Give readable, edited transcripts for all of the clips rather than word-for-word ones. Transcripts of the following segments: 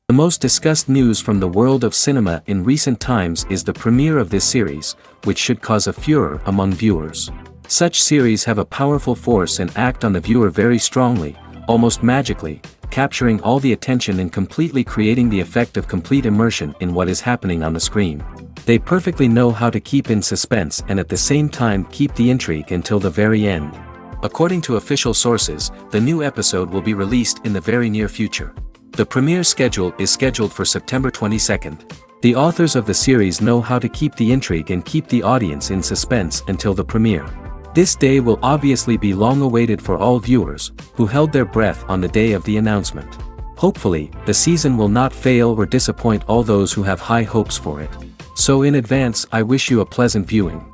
The most discussed news from the world of cinema in recent times is the premiere of this series, which should cause a furor among viewers. Such series have a powerful force and act on the viewer very strongly, almost magically, capturing all the attention and completely creating the effect of complete immersion in what is happening on the screen. They perfectly know how to keep in suspense and at the same time keep the intrigue until the very end. According to official sources, the new episode will be released in the very near future. The premiere schedule is scheduled for September 22nd. The authors of the series know how to keep the intrigue and keep the audience in suspense until the premiere. This day will obviously be long awaited for all viewers, who held their breath on the day of the announcement. Hopefully, the season will not fail or disappoint all those who have high hopes for it. So in advance, I wish you a pleasant viewing.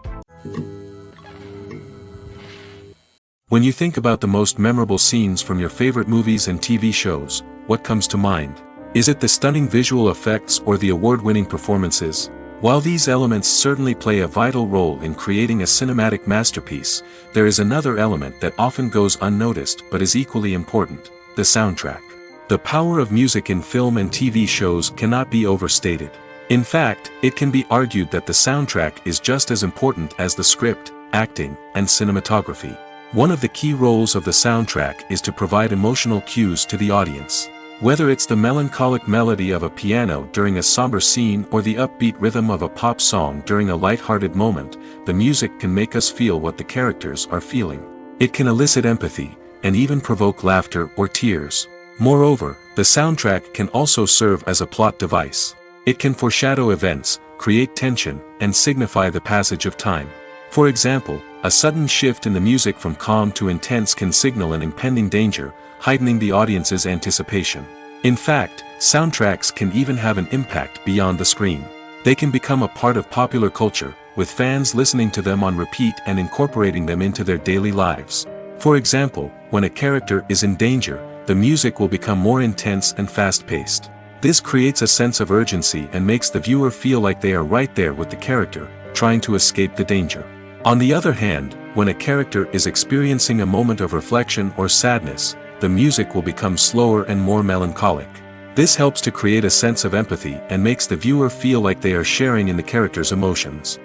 When you think about the most memorable scenes from your favorite movies and TV shows, what comes to mind? Is it the stunning visual effects or the award-winning performances? While these elements certainly play a vital role in creating a cinematic masterpiece, there is another element that often goes unnoticed but is equally important: the soundtrack. The power of music in film and TV shows cannot be overstated. In fact, it can be argued that the soundtrack is just as important as the script, acting, and cinematography. One of the key roles of the soundtrack is to provide emotional cues to the audience. Whether it's the melancholic melody of a piano during a somber scene or the upbeat rhythm of a pop song during a light-hearted moment, the music can make us feel what the characters are feeling. It can elicit empathy, and even provoke laughter or tears. Moreover, the soundtrack can also serve as a plot device. It can foreshadow events, create tension, and signify the passage of time. For example, a sudden shift in the music from calm to intense can signal an impending danger, heightening the audience's anticipation. In fact, soundtracks can even have an impact beyond the screen. They can become a part of popular culture, with fans listening to them on repeat and incorporating them into their daily lives. For example, when a character is in danger, the music will become more intense and fast-paced. This creates a sense of urgency and makes the viewer feel like they are right there with the character, trying to escape the danger. On the other hand, when a character is experiencing a moment of reflection or sadness, the music will become slower and more melancholic. This helps to create a sense of empathy and makes the viewer feel like they are sharing in the character's emotions.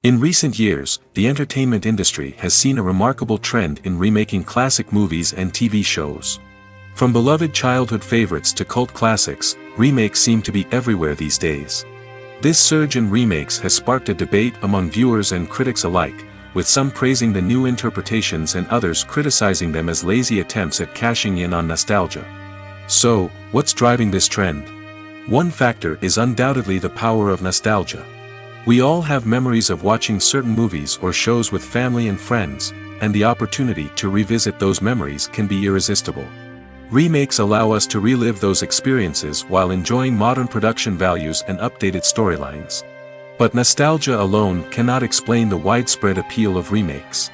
In recent years, the entertainment industry has seen a remarkable trend in remaking classic movies and TV shows. From beloved childhood favorites to cult classics, remakes seem to be everywhere these days. This surge in remakes has sparked a debate among viewers and critics alike, with some praising the new interpretations and others criticizing them as lazy attempts at cashing in on nostalgia. So, what's driving this trend? One factor is undoubtedly the power of nostalgia. We all have memories of watching certain movies or shows with family and friends, and the opportunity to revisit those memories can be irresistible. Remakes allow us to relive those experiences while enjoying modern production values and updated storylines. But nostalgia alone cannot explain the widespread appeal of remakes.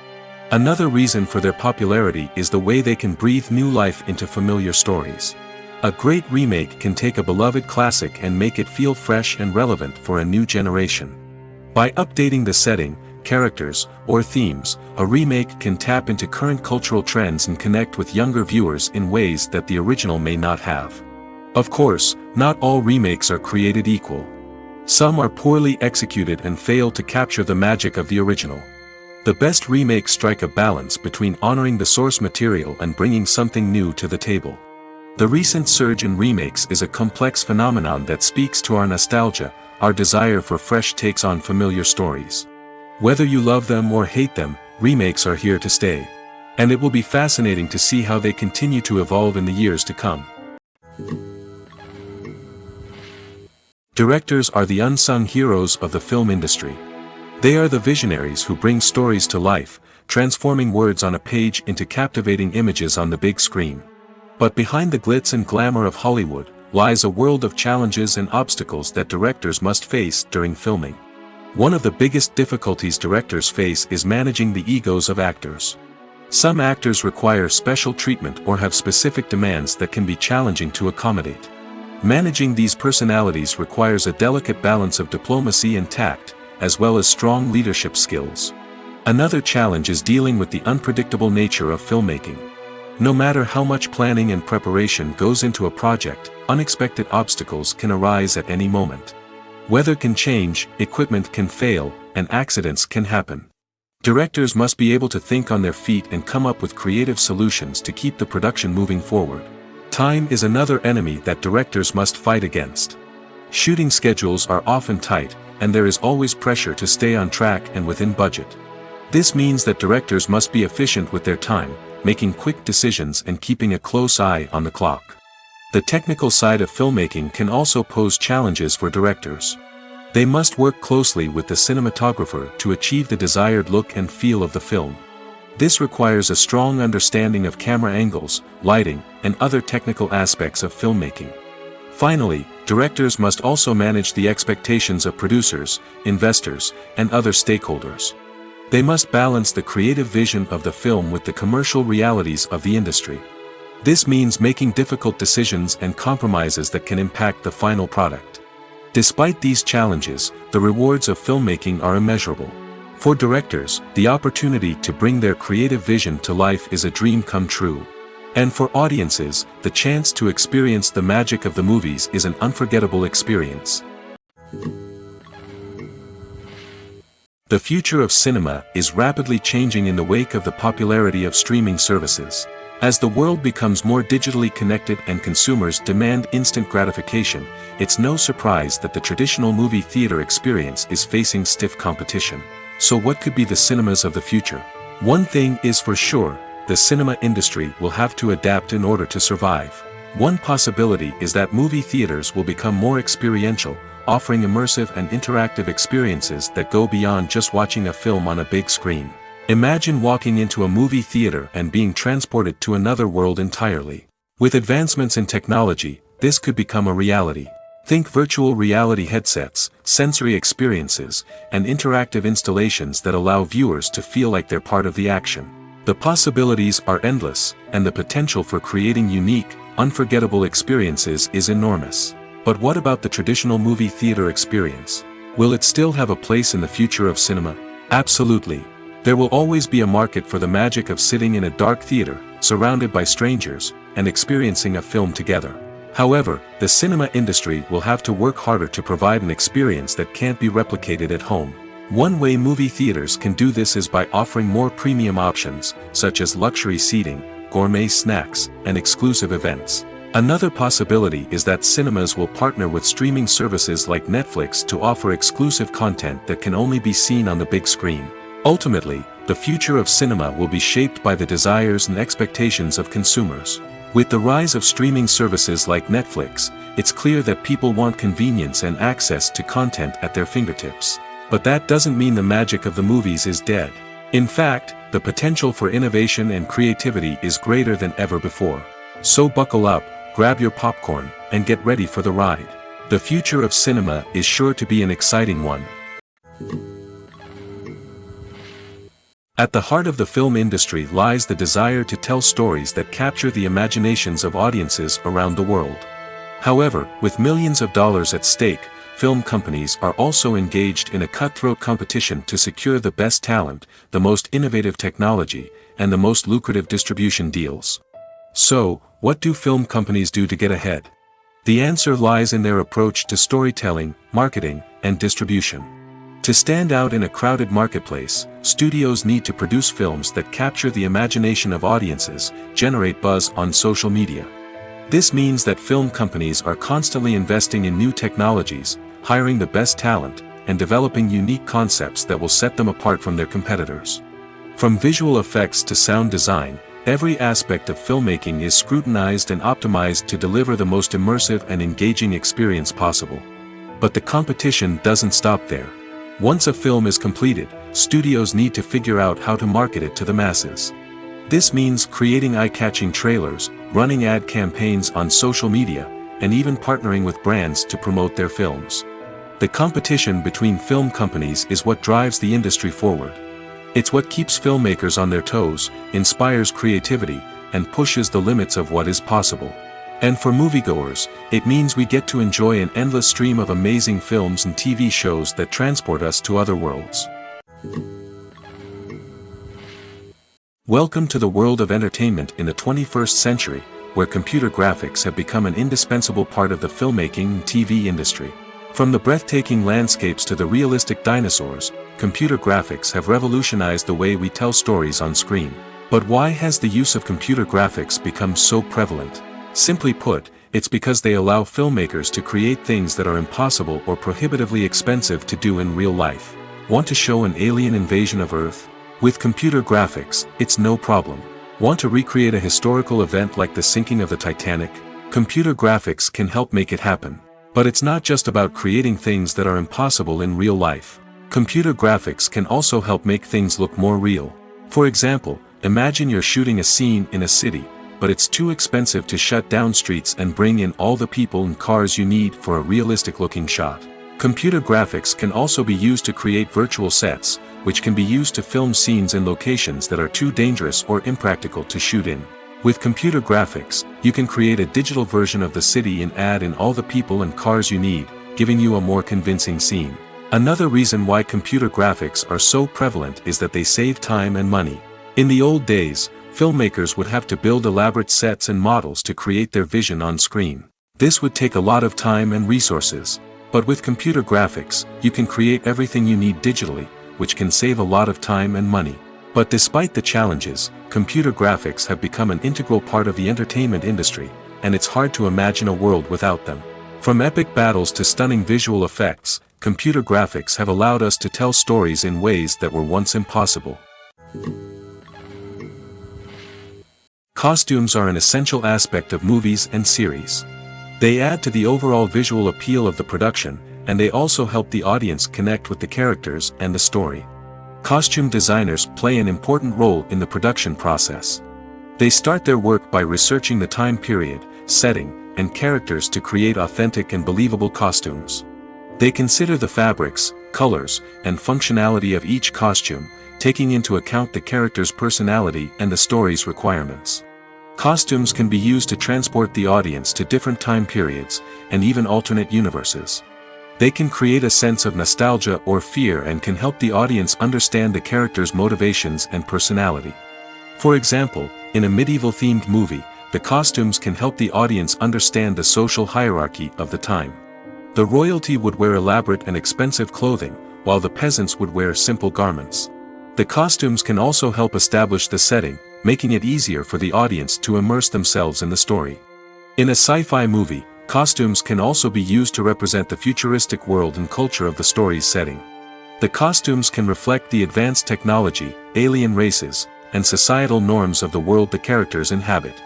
Another reason for their popularity is the way they can breathe new life into familiar stories. A great remake can take a beloved classic and make it feel fresh and relevant for a new generation. By updating the setting, characters, or themes, a remake can tap into current cultural trends and connect with younger viewers in ways that the original may not have. Of course, not all remakes are created equal. Some are poorly executed and fail to capture the magic of the original. The best remakes strike a balance between honoring the source material and bringing something new to the table. The recent surge in remakes is a complex phenomenon that speaks to our nostalgia, our desire for fresh takes on familiar stories. Whether you love them or hate them, remakes are here to stay. And it will be fascinating to see how they continue to evolve in the years to come. Directors are the unsung heroes of the film industry. They are the visionaries who bring stories to life, transforming words on a page into captivating images on the big screen. But behind the glitz and glamour of Hollywood, lies a world of challenges and obstacles that directors must face during filming. One of the biggest difficulties directors face is managing the egos of actors. Some actors require special treatment or have specific demands that can be challenging to accommodate. Managing these personalities requires a delicate balance of diplomacy and tact, as well as strong leadership skills. Another challenge is dealing with the unpredictable nature of filmmaking. No matter how much planning and preparation goes into a project, unexpected obstacles can arise at any moment. Weather can change, equipment can fail, and accidents can happen. Directors must be able to think on their feet and come up with creative solutions to keep the production moving forward. Time is another enemy that directors must fight against. Shooting schedules are often tight, and there is always pressure to stay on track and within budget. This means that directors must be efficient with their time, making quick decisions and keeping a close eye on the clock. The technical side of filmmaking can also pose challenges for directors. They must work closely with the cinematographer to achieve the desired look and feel of the film. This requires a strong understanding of camera angles, lighting, and other technical aspects of filmmaking. Finally, directors must also manage the expectations of producers, investors, and other stakeholders. They must balance the creative vision of the film with the commercial realities of the industry. This means making difficult decisions and compromises that can impact the final product. Despite these challenges, the rewards of filmmaking are immeasurable. For directors, the opportunity to bring their creative vision to life is a dream come true. And for audiences, the chance to experience the magic of the movies is an unforgettable experience. The future of cinema is rapidly changing in the wake of the popularity of streaming services. As the world becomes more digitally connected and consumers demand instant gratification, it's no surprise that the traditional movie theater experience is facing stiff competition. So what could be the cinemas of the future? One thing is for sure, the cinema industry will have to adapt in order to survive. One possibility is that movie theaters will become more experiential, offering immersive and interactive experiences that go beyond just watching a film on a big screen. Imagine walking into a movie theater and being transported to another world entirely. With advancements in technology, this could become a reality. Think virtual reality headsets, sensory experiences, and interactive installations that allow viewers to feel like they're part of the action. The possibilities are endless, and the potential for creating unique, unforgettable experiences is enormous. But what about the traditional movie theater experience? Will it still have a place in the future of cinema? Absolutely. There will always be a market for the magic of sitting in a dark theater, surrounded by strangers, and experiencing a film together. However, the cinema industry will have to work harder to provide an experience that can't be replicated at home. One way movie theaters can do this is by offering more premium options, such as luxury seating, gourmet snacks, and exclusive events. Another possibility is that cinemas will partner with streaming services like Netflix to offer exclusive content that can only be seen on the big screen. Ultimately, the future of cinema will be shaped by the desires and expectations of consumers. With the rise of streaming services like Netflix, it's clear that people want convenience and access to content at their fingertips. But that doesn't mean the magic of the movies is dead. In fact, the potential for innovation and creativity is greater than ever before. So buckle up, grab your popcorn, and get ready for the ride. The future of cinema is sure to be an exciting one. At the heart of the film industry lies the desire to tell stories that capture the imaginations of audiences around the world. However, with millions of dollars at stake, film companies are also engaged in a cutthroat competition to secure the best talent, the most innovative technology, and the most lucrative distribution deals. So, what do film companies do to get ahead? The answer lies in their approach to storytelling, marketing, and distribution. To stand out in a crowded marketplace, studios need to produce films that capture the imagination of audiences, generate buzz on social media. This means that film companies are constantly investing in new technologies, hiring the best talent, and developing unique concepts that will set them apart from their competitors. From visual effects to sound design, every aspect of filmmaking is scrutinized and optimized to deliver the most immersive and engaging experience possible. But the competition doesn't stop there. Once a film is completed, studios need to figure out how to market it to the masses. This means creating eye-catching trailers, running ad campaigns on social media, and even partnering with brands to promote their films. The competition between film companies is what drives the industry forward. It's what keeps filmmakers on their toes, inspires creativity, and pushes the limits of what is possible. And for moviegoers, it means we get to enjoy an endless stream of amazing films and TV shows that transport us to other worlds. Welcome to the world of entertainment in the 21st century, where computer graphics have become an indispensable part of the filmmaking and TV industry. From the breathtaking landscapes to the realistic dinosaurs, computer graphics have revolutionized the way we tell stories on screen. But why has the use of computer graphics become so prevalent? Simply put, it's because they allow filmmakers to create things that are impossible or prohibitively expensive to do in real life. Want to show an alien invasion of Earth? With computer graphics, it's no problem. Want to recreate a historical event like the sinking of the Titanic? Computer graphics can help make it happen. But it's not just about creating things that are impossible in real life. Computer graphics can also help make things look more real. For example, imagine you're shooting a scene in a city, but it's too expensive to shut down streets and bring in all the people and cars you need for a realistic-looking shot. Computer graphics can also be used to create virtual sets, which can be used to film scenes in locations that are too dangerous or impractical to shoot in. With computer graphics, you can create a digital version of the city and add in all the people and cars you need, giving you a more convincing scene. Another reason why computer graphics are so prevalent is that they save time and money. In the old days, filmmakers would have to build elaborate sets and models to create their vision on screen. This would take a lot of time and resources. But with computer graphics, you can create everything you need digitally, which can save a lot of time and money. But despite the challenges, computer graphics have become an integral part of the entertainment industry, and it's hard to imagine a world without them. From epic battles to stunning visual effects, computer graphics have allowed us to tell stories in ways that were once impossible. Costumes are an essential aspect of movies and series. They add to the overall visual appeal of the production, and they also help the audience connect with the characters and the story. Costume designers play an important role in the production process. They start their work by researching the time period, setting, and characters to create authentic and believable costumes. They consider the fabrics, colors, and functionality of each costume, taking into account the character's personality and the story's requirements. Costumes can be used to transport the audience to different time periods, and even alternate universes. They can create a sense of nostalgia or fear and can help the audience understand the character's motivations and personality. For example, in a medieval-themed movie, the costumes can help the audience understand the social hierarchy of the time. The royalty would wear elaborate and expensive clothing, while the peasants would wear simple garments. The costumes can also help establish the setting, making it easier for the audience to immerse themselves in the story. In a sci-fi movie, costumes can also be used to represent the futuristic world and culture of the story's setting. The costumes can reflect the advanced technology, alien races, and societal norms of the world the characters inhabit.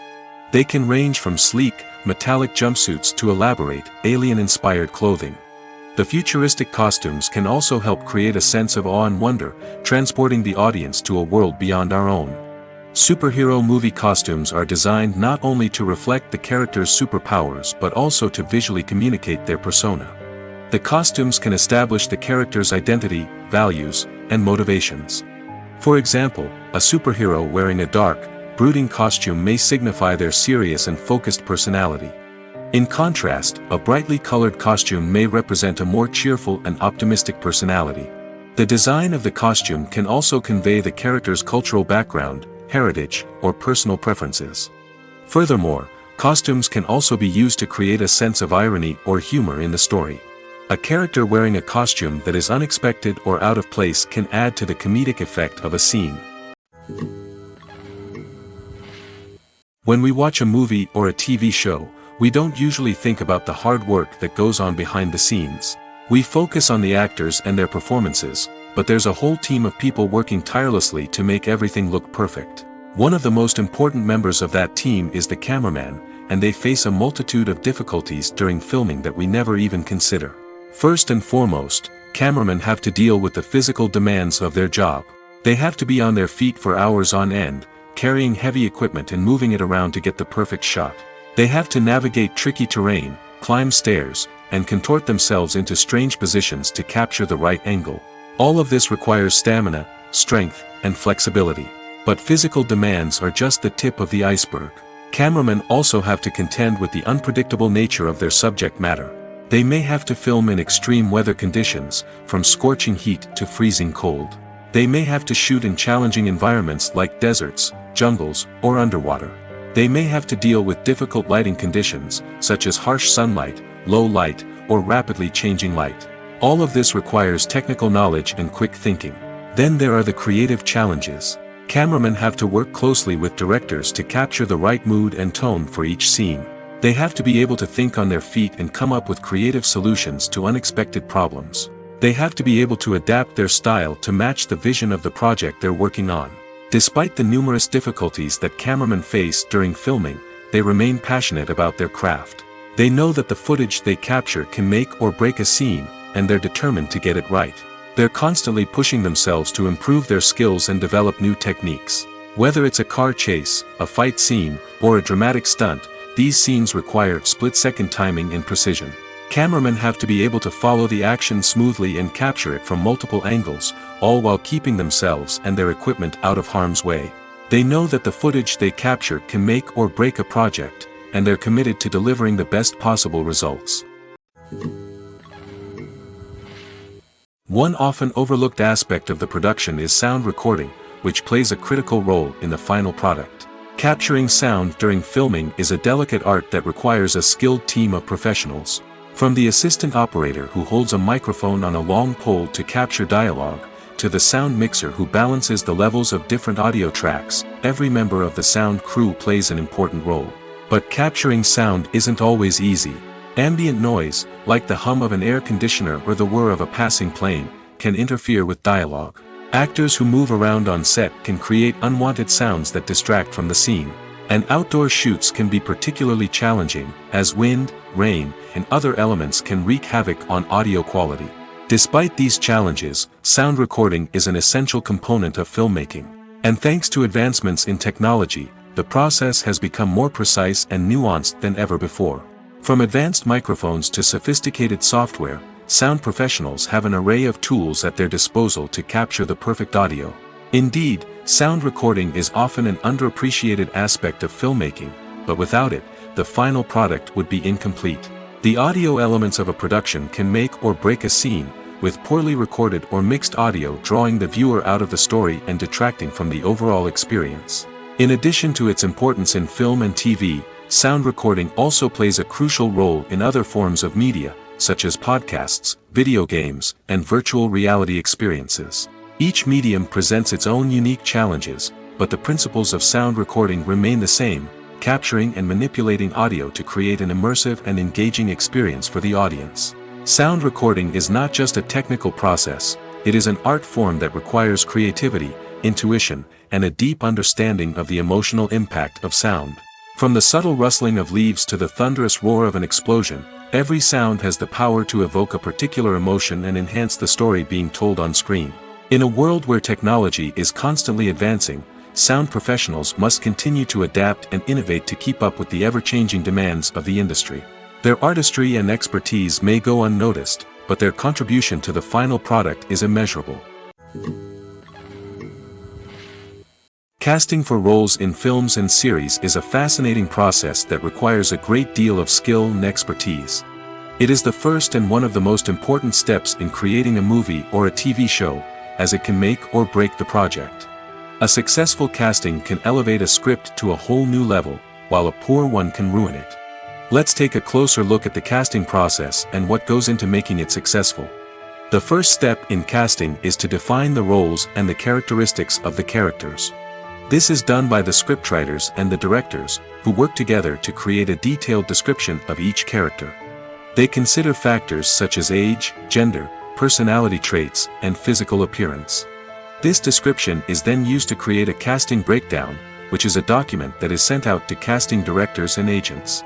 They can range from sleek, metallic jumpsuits to elaborate, alien-inspired clothing. The futuristic costumes can also help create a sense of awe and wonder, transporting the audience to a world beyond our own. Superhero movie costumes are designed not only to reflect the character's superpowers but also to visually communicate their persona. The costumes can establish the character's identity, values, and motivations. For example, a superhero wearing a dark, brooding costume may signify their serious and focused personality. In contrast, a brightly colored costume may represent a more cheerful and optimistic personality. The design of the costume can also convey the character's cultural background, heritage, or personal preferences. Furthermore, costumes can also be used to create a sense of irony or humor in the story. A character wearing a costume that is unexpected or out of place can add to the comedic effect of a scene. When we watch a movie or a TV show, we don't usually think about the hard work that goes on behind the scenes. We focus on the actors and their performances, but there's a whole team of people working tirelessly to make everything look perfect. One of the most important members of that team is the cameraman, and they face a multitude of difficulties during filming that we never even consider. First and foremost, cameramen have to deal with the physical demands of their job. They have to be on their feet for hours on end, carrying heavy equipment and moving it around to get the perfect shot. They have to navigate tricky terrain, climb stairs, and contort themselves into strange positions to capture the right angle. All of this requires stamina, strength, and flexibility. But physical demands are just the tip of the iceberg. Cameramen also have to contend with the unpredictable nature of their subject matter. They may have to film in extreme weather conditions, from scorching heat to freezing cold. They may have to shoot in challenging environments like deserts, jungles, or underwater. They may have to deal with difficult lighting conditions, such as harsh sunlight, low light, or rapidly changing light. All of this requires technical knowledge and quick thinking. Then there are the creative challenges. Cameramen have to work closely with directors to capture the right mood and tone for each scene. They have to be able to think on their feet and come up with creative solutions to unexpected problems. They have to be able to adapt their style to match the vision of the project they're working on. Despite the numerous difficulties that cameramen face during filming, they remain passionate about their craft. They know that the footage they capture can make or break a scene, and they're determined to get it right. They're constantly pushing themselves to improve their skills and develop new techniques. Whether it's a car chase, a fight scene, or a dramatic stunt, these scenes require split-second timing and precision. Cameramen have to be able to follow the action smoothly and capture it from multiple angles, all while keeping themselves and their equipment out of harm's way. They know that the footage they capture can make or break a project, and they're committed to delivering the best possible results. One often overlooked aspect of the production is sound recording, which plays a critical role in the final product. Capturing sound during filming is a delicate art that requires a skilled team of professionals. From the assistant operator who holds a microphone on a long pole to capture dialogue, to the sound mixer who balances the levels of different audio tracks, every member of the sound crew plays an important role. But capturing sound isn't always easy. Ambient noise, like the hum of an air conditioner or the whir of a passing plane, can interfere with dialogue. Actors who move around on set can create unwanted sounds that distract from the scene. And outdoor shoots can be particularly challenging, as wind, rain, and other elements can wreak havoc on audio quality. Despite these challenges, sound recording is an essential component of filmmaking. And thanks to advancements in technology, the process has become more precise and nuanced than ever before. From advanced microphones to sophisticated software, sound professionals have an array of tools at their disposal to capture the perfect audio. Indeed, sound recording is often an underappreciated aspect of filmmaking, but without it, the final product would be incomplete. The audio elements of a production can make or break a scene, with poorly recorded or mixed audio drawing the viewer out of the story and detracting from the overall experience. In addition to its importance in film and TV, sound recording also plays a crucial role in other forms of media, such as podcasts, video games, and virtual reality experiences. Each medium presents its own unique challenges, but the principles of sound recording remain the same, capturing and manipulating audio to create an immersive and engaging experience for the audience. Sound recording is not just a technical process, it is an art form that requires creativity, intuition, and a deep understanding of the emotional impact of sound. From the subtle rustling of leaves to the thunderous roar of an explosion, every sound has the power to evoke a particular emotion and enhance the story being told on screen. In a world where technology is constantly advancing, sound professionals must continue to adapt and innovate to keep up with the ever-changing demands of the industry. Their artistry and expertise may go unnoticed, but their contribution to the final product is immeasurable. Casting for roles in films and series is a fascinating process that requires a great deal of skill and expertise. It is the first and one of the most important steps in creating a movie or a TV show, as it can make or break the project. A successful casting can elevate a script to a whole new level, while a poor one can ruin it. Let's take a closer look at the casting process and what goes into making it successful. The first step in casting is to define the roles and the characteristics of the characters. This is done by the scriptwriters and the directors, who work together to create a detailed description of each character. They consider factors such as age, gender, personality traits, and physical appearance. This description is then used to create a casting breakdown, which is a document that is sent out to casting directors and agents.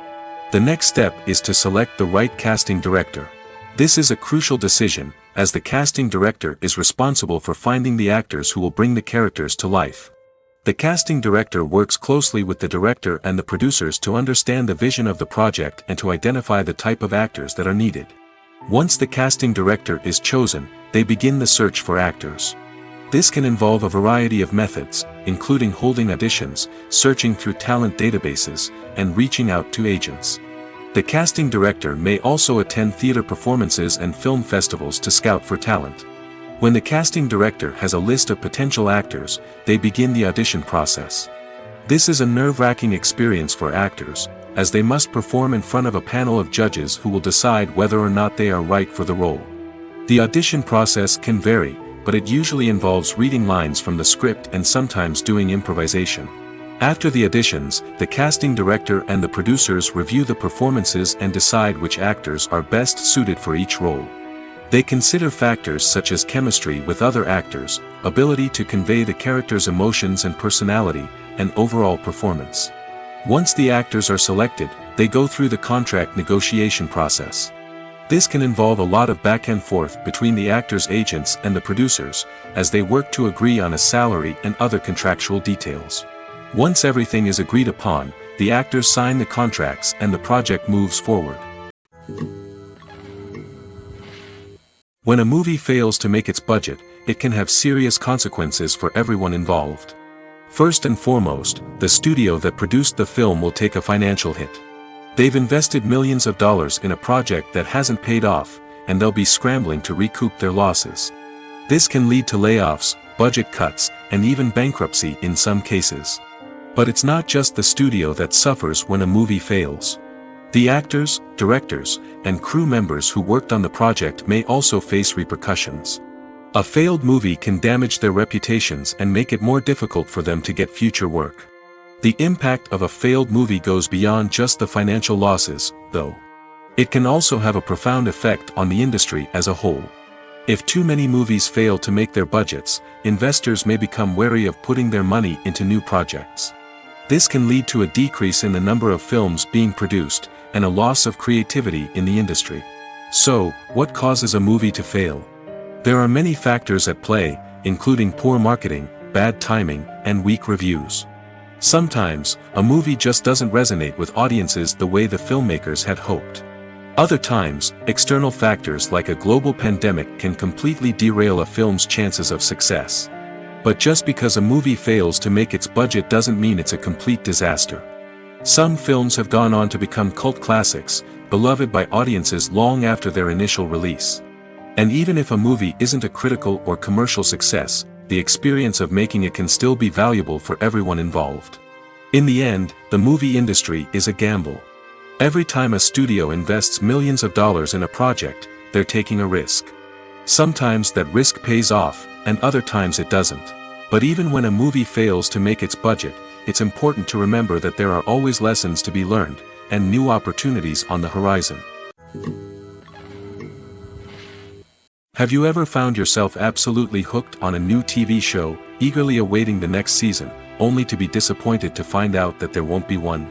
The next step is to select the right casting director. This is a crucial decision, as the casting director is responsible for finding the actors who will bring the characters to life. The casting director works closely with the director and the producers to understand the vision of the project and to identify the type of actors that are needed. Once the casting director is chosen, they begin the search for actors. This can involve a variety of methods, including holding auditions, searching through talent databases, and reaching out to agents. The casting director may also attend theater performances and film festivals to scout for talent. When the casting director has a list of potential actors, they begin the audition process. This is a nerve-wracking experience for actors, as they must perform in front of a panel of judges who will decide whether or not they are right for the role. The audition process can vary, but it usually involves reading lines from the script and sometimes doing improvisation. After the auditions, the casting director and the producers review the performances and decide which actors are best suited for each role. They consider factors such as chemistry with other actors, ability to convey the character's emotions and personality, and overall performance. Once the actors are selected, they go through the contract negotiation process. This can involve a lot of back and forth between the actors' agents and the producers, as they work to agree on a salary and other contractual details. Once everything is agreed upon, the actors sign the contracts and the project moves forward. When a movie fails to make its budget, it can have serious consequences for everyone involved. First and foremost, the studio that produced the film will take a financial hit. They've invested millions of dollars in a project that hasn't paid off, and they'll be scrambling to recoup their losses. This can lead to layoffs, budget cuts, and even bankruptcy in some cases. But it's not just the studio that suffers when a movie fails. The actors, directors, and crew members who worked on the project may also face repercussions. A failed movie can damage their reputations and make it more difficult for them to get future work. The impact of a failed movie goes beyond just the financial losses, though. It can also have a profound effect on the industry as a whole. If too many movies fail to make their budgets, investors may become wary of putting their money into new projects. This can lead to a decrease in the number of films being produced, and a loss of creativity in the industry. So, what causes a movie to fail? There are many factors at play, including poor marketing, bad timing, and weak reviews. Sometimes, a movie just doesn't resonate with audiences the way the filmmakers had hoped. Other times, external factors like a global pandemic can completely derail a film's chances of success. But just because a movie fails to make its budget doesn't mean it's a complete disaster. Some films have gone on to become cult classics, beloved by audiences long after their initial release. And even if a movie isn't a critical or commercial success, the experience of making it can still be valuable for everyone involved. In the end, the movie industry is a gamble. Every time a studio invests millions of dollars in a project, they're taking a risk. Sometimes that risk pays off, and other times it doesn't. But even when a movie fails to make its budget, it's important to remember that there are always lessons to be learned, and new opportunities on the horizon. Have you ever found yourself absolutely hooked on a new TV show, eagerly awaiting the next season, only to be disappointed to find out that there won't be one?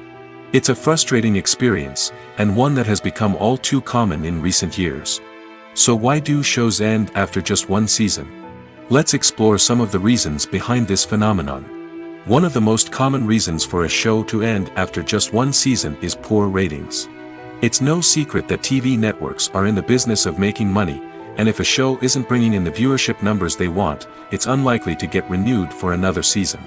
It's a frustrating experience, and one that has become all too common in recent years. So why do shows end after just one season? Let's explore some of the reasons behind this phenomenon. One of the most common reasons for a show to end after just one season is poor ratings. It's no secret that TV networks are in the business of making money, and if a show isn't bringing in the viewership numbers they want, it's unlikely to get renewed for another season.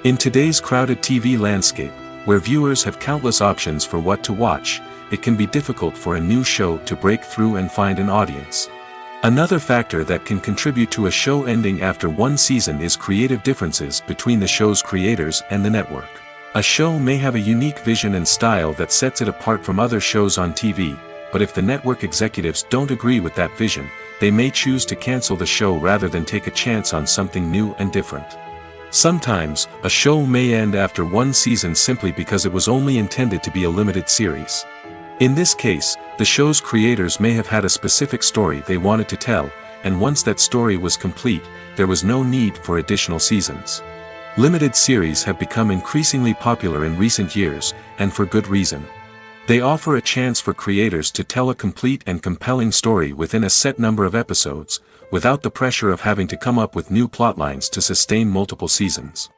In today's crowded TV landscape, where viewers have countless options for what to watch, it can be difficult for a new show to break through and find an audience. Another factor that can contribute to a show ending after one season is creative differences between the show's creators and the network. A show may have a unique vision and style that sets it apart from other shows on TV, but if the network executives don't agree with that vision, they may choose to cancel the show rather than take a chance on something new and different. Sometimes, a show may end after one season simply because it was only intended to be a limited series. In this case, the show's creators may have had a specific story they wanted to tell, and once that story was complete, there was no need for additional seasons. Limited series have become increasingly popular in recent years, and for good reason. They offer a chance for creators to tell a complete and compelling story within a set number of episodes, without the pressure of having to come up with new plotlines to sustain multiple seasons.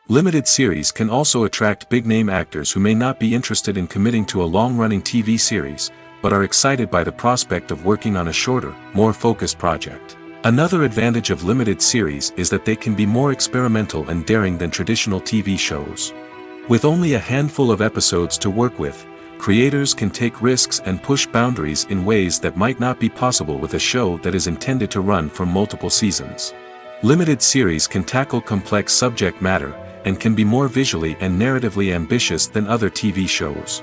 Limited series can also attract big-name actors who may not be interested in committing to a long-running TV series, but are excited by the prospect of working on a shorter, more focused project. Another advantage of limited series is that they can be more experimental and daring than traditional TV shows. With only a handful of episodes to work with, creators can take risks and push boundaries in ways that might not be possible with a show that is intended to run for multiple seasons. Limited series can tackle complex subject matter, and can be more visually and narratively ambitious than other TV shows.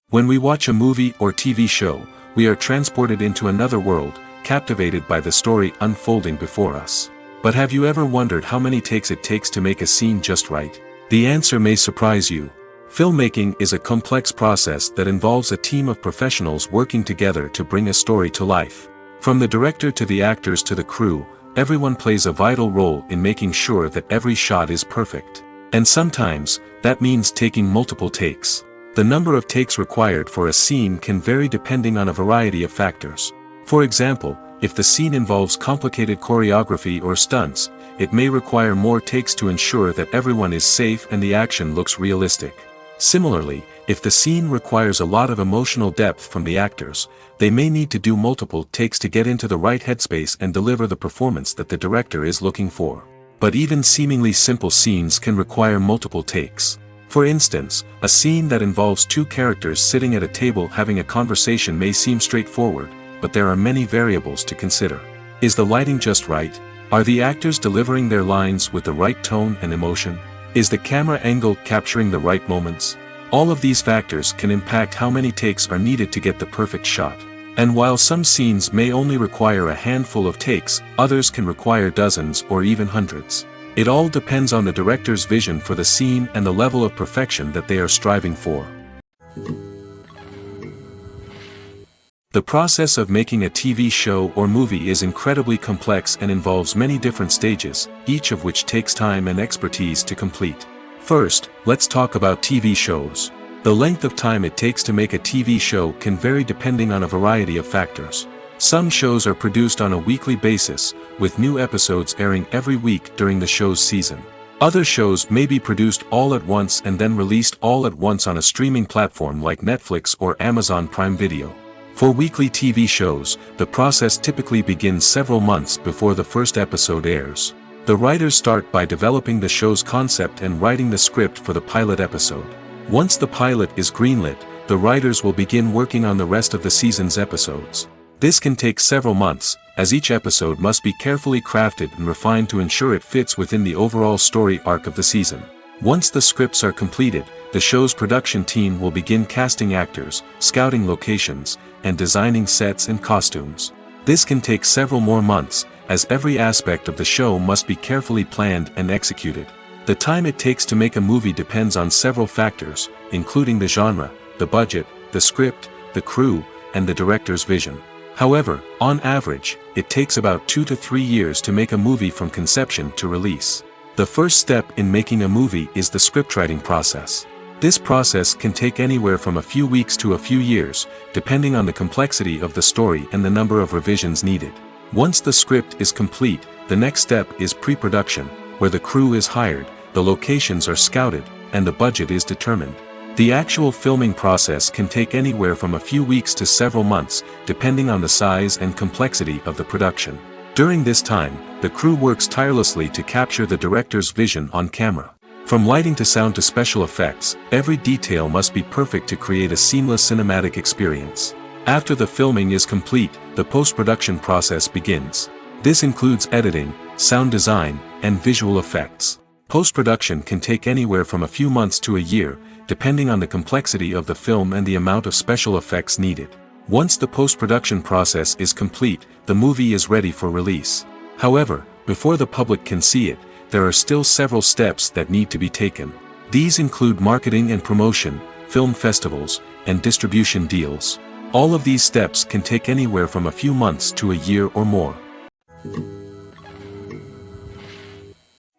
When we watch a movie or TV show, we are transported into another world, captivated by the story unfolding before us. But have you ever wondered how many takes it takes to make a scene just right? The answer may surprise you. Filmmaking is a complex process that involves a team of professionals working together to bring a story to life. From the director to the actors to the crew, everyone plays a vital role in making sure that every shot is perfect. And sometimes, that means taking multiple takes. The number of takes required for a scene can vary depending on a variety of factors. For example, if the scene involves complicated choreography or stunts, it may require more takes to ensure that everyone is safe and the action looks realistic. Similarly, if the scene requires a lot of emotional depth from the actors, they may need to do multiple takes to get into the right headspace and deliver the performance that the director is looking for. But even seemingly simple scenes can require multiple takes. For instance, a scene that involves two characters sitting at a table having a conversation may seem straightforward, but there are many variables to consider. Is the lighting just right? Are the actors delivering their lines with the right tone and emotion? Is the camera angle capturing the right moments? All of these factors can impact how many takes are needed to get the perfect shot. And while some scenes may only require a handful of takes, others can require dozens or even hundreds. It all depends on the director's vision for the scene and the level of perfection that they are striving for. The process of making a TV show or movie is incredibly complex and involves many different stages, each of which takes time and expertise to complete. First, let's talk about TV shows. The length of time it takes to make a TV show can vary depending on a variety of factors. Some shows are produced on a weekly basis, with new episodes airing every week during the show's season. Other shows may be produced all at once and then released all at once on a streaming platform like Netflix or Amazon Prime Video. For weekly TV shows, the process typically begins several months before the first episode airs. The writers start by developing the show's concept and writing the script for the pilot episode. Once the pilot is greenlit, the writers will begin working on the rest of the season's episodes. This can take several months, as each episode must be carefully crafted and refined to ensure it fits within the overall story arc of the season. Once the scripts are completed, the show's production team will begin casting actors, scouting locations, and designing sets and costumes. This can take several more months, as every aspect of the show must be carefully planned and executed. The time it takes to make a movie depends on several factors, including the genre, the budget, the script, the crew, and the director's vision. However, on average, it takes about 2 to 3 years to make a movie from conception to release. The first step in making a movie is the scriptwriting process. This process can take anywhere from a few weeks to a few years, depending on the complexity of the story and the number of revisions needed. Once the script is complete, the next step is pre-production, where the crew is hired, the locations are scouted, and the budget is determined. The actual filming process can take anywhere from a few weeks to several months, depending on the size and complexity of the production. During this time, the crew works tirelessly to capture the director's vision on camera. From lighting to sound to special effects, every detail must be perfect to create a seamless cinematic experience. After the filming is complete, the post-production process begins. This includes editing, sound design, and visual effects. Post-production can take anywhere from a few months to a year, depending on the complexity of the film and the amount of special effects needed. Once the post-production process is complete, the movie is ready for release. However, before the public can see it, there are still several steps that need to be taken. These include marketing and promotion, film festivals, and distribution deals. All of these steps can take anywhere from a few months to a year or more.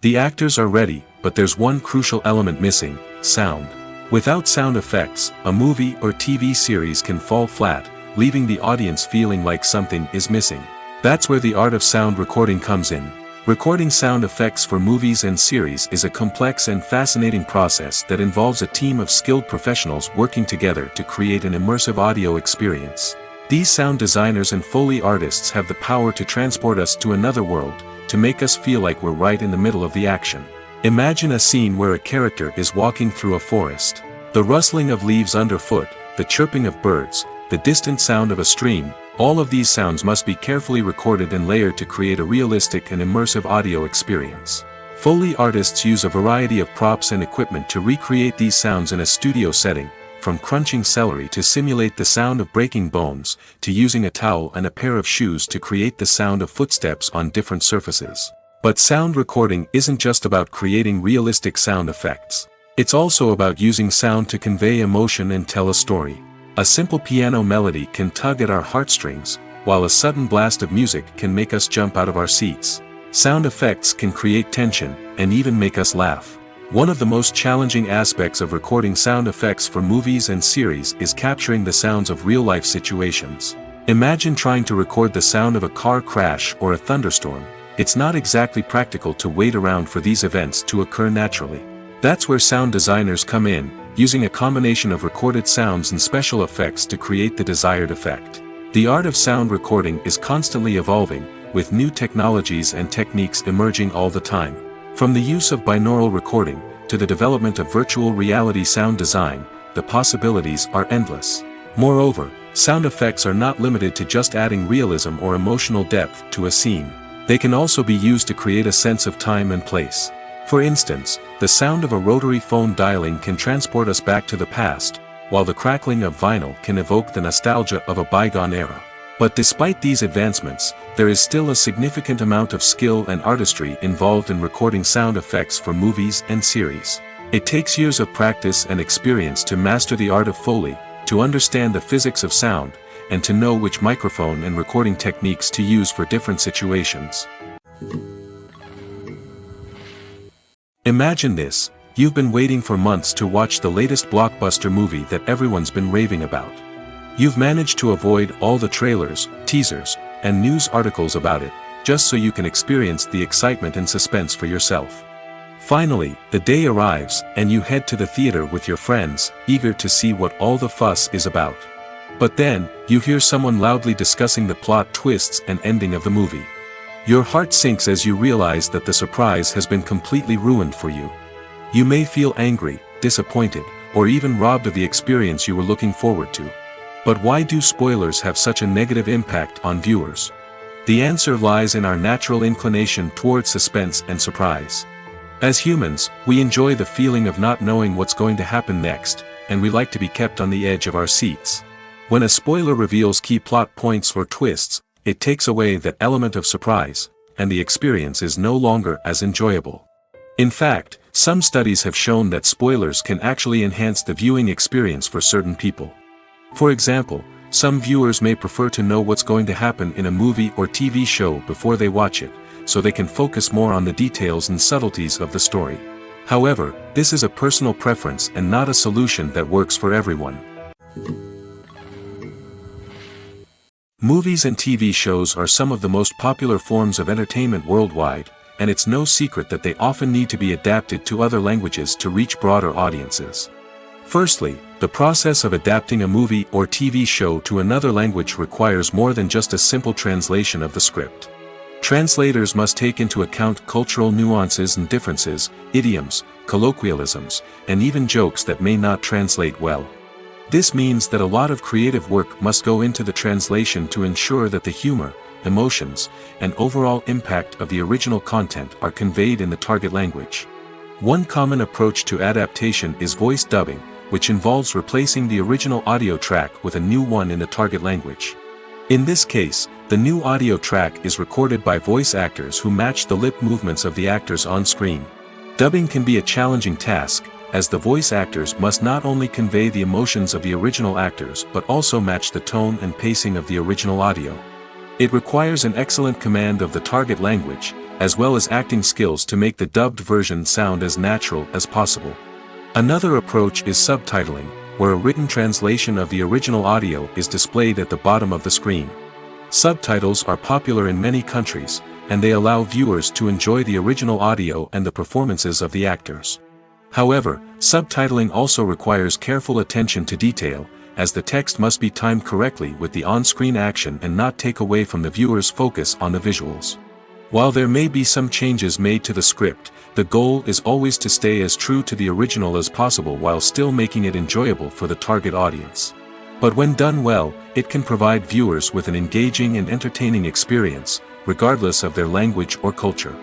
The actors are ready, but there's one crucial element missing: sound. Without sound effects, a movie or TV series can fall flat, leaving the audience feeling like something is missing. That's where the art of sound recording comes in. Recording sound effects for movies and series is a complex and fascinating process that involves a team of skilled professionals working together to create an immersive audio experience. These sound designers and Foley artists have the power to transport us to another world, to make us feel like we're right in the middle of the action. Imagine a scene where a character is walking through a forest. The rustling of leaves underfoot, the chirping of birds, the distant sound of a stream, all of these sounds must be carefully recorded and layered to create a realistic and immersive audio experience. Foley artists use a variety of props and equipment to recreate these sounds in a studio setting, from crunching celery to simulate the sound of breaking bones, to using a towel and a pair of shoes to create the sound of footsteps on different surfaces. But sound recording isn't just about creating realistic sound effects. It's also about using sound to convey emotion and tell a story. A simple piano melody can tug at our heartstrings, while a sudden blast of music can make us jump out of our seats. Sound effects can create tension, and even make us laugh. One of the most challenging aspects of recording sound effects for movies and series is capturing the sounds of real-life situations. Imagine trying to record the sound of a car crash or a thunderstorm. It's not exactly practical to wait around for these events to occur naturally. That's where sound designers come in, using a combination of recorded sounds and special effects to create the desired effect. The art of sound recording is constantly evolving, with new technologies and techniques emerging all the time. From the use of binaural recording, to the development of virtual reality sound design, the possibilities are endless. Moreover, sound effects are not limited to just adding realism or emotional depth to a scene. They can also be used to create a sense of time and place. For instance, the sound of a rotary phone dialing can transport us back to the past, while the crackling of vinyl can evoke the nostalgia of a bygone era. But despite these advancements, there is still a significant amount of skill and artistry involved in recording sound effects for movies and series. It takes years of practice and experience to master the art of Foley, to understand the physics of sound, and to know which microphone and recording techniques to use for different situations. Imagine this: you've been waiting for months to watch the latest blockbuster movie that everyone's been raving about. You've managed to avoid all the trailers, teasers, and news articles about it, just so you can experience the excitement and suspense for yourself. Finally, the day arrives, and you head to the theater with your friends, eager to see what all the fuss is about. But then, you hear someone loudly discussing the plot twists and ending of the movie. Your heart sinks as you realize that the surprise has been completely ruined for you. You may feel angry, disappointed, or even robbed of the experience you were looking forward to. But why do spoilers have such a negative impact on viewers? The answer lies in our natural inclination toward suspense and surprise. As humans, we enjoy the feeling of not knowing what's going to happen next, and we like to be kept on the edge of our seats. When a spoiler reveals key plot points or twists, it takes away that element of surprise, and the experience is no longer as enjoyable. In fact, some studies have shown that spoilers can actually enhance the viewing experience for certain people. For example, some viewers may prefer to know what's going to happen in a movie or TV show before they watch it, so they can focus more on the details and subtleties of the story. However, this is a personal preference and not a solution that works for everyone. Movies and TV shows are some of the most popular forms of entertainment worldwide, and it's no secret that they often need to be adapted to other languages to reach broader audiences. Firstly, the process of adapting a movie or TV show to another language requires more than just a simple translation of the script. Translators must take into account cultural nuances and differences, idioms, colloquialisms, and even jokes that may not translate well. This means that a lot of creative work must go into the translation to ensure that the humor, emotions, and overall impact of the original content are conveyed in the target language. One common approach to adaptation is voice dubbing, which involves replacing the original audio track with a new one in the target language. In this case, the new audio track is recorded by voice actors who match the lip movements of the actors on screen. Dubbing can be a challenging task, as the voice actors must not only convey the emotions of the original actors but also match the tone and pacing of the original audio. It requires an excellent command of the target language, as well as acting skills to make the dubbed version sound as natural as possible. Another approach is subtitling, where a written translation of the original audio is displayed at the bottom of the screen. Subtitles are popular in many countries, and they allow viewers to enjoy the original audio and the performances of the actors. However, subtitling also requires careful attention to detail, as the text must be timed correctly with the on-screen action and not take away from the viewer's focus on the visuals. While there may be some changes made to the script, the goal is always to stay as true to the original as possible while still making it enjoyable for the target audience. But when done well, it can provide viewers with an engaging and entertaining experience, regardless of their language or culture.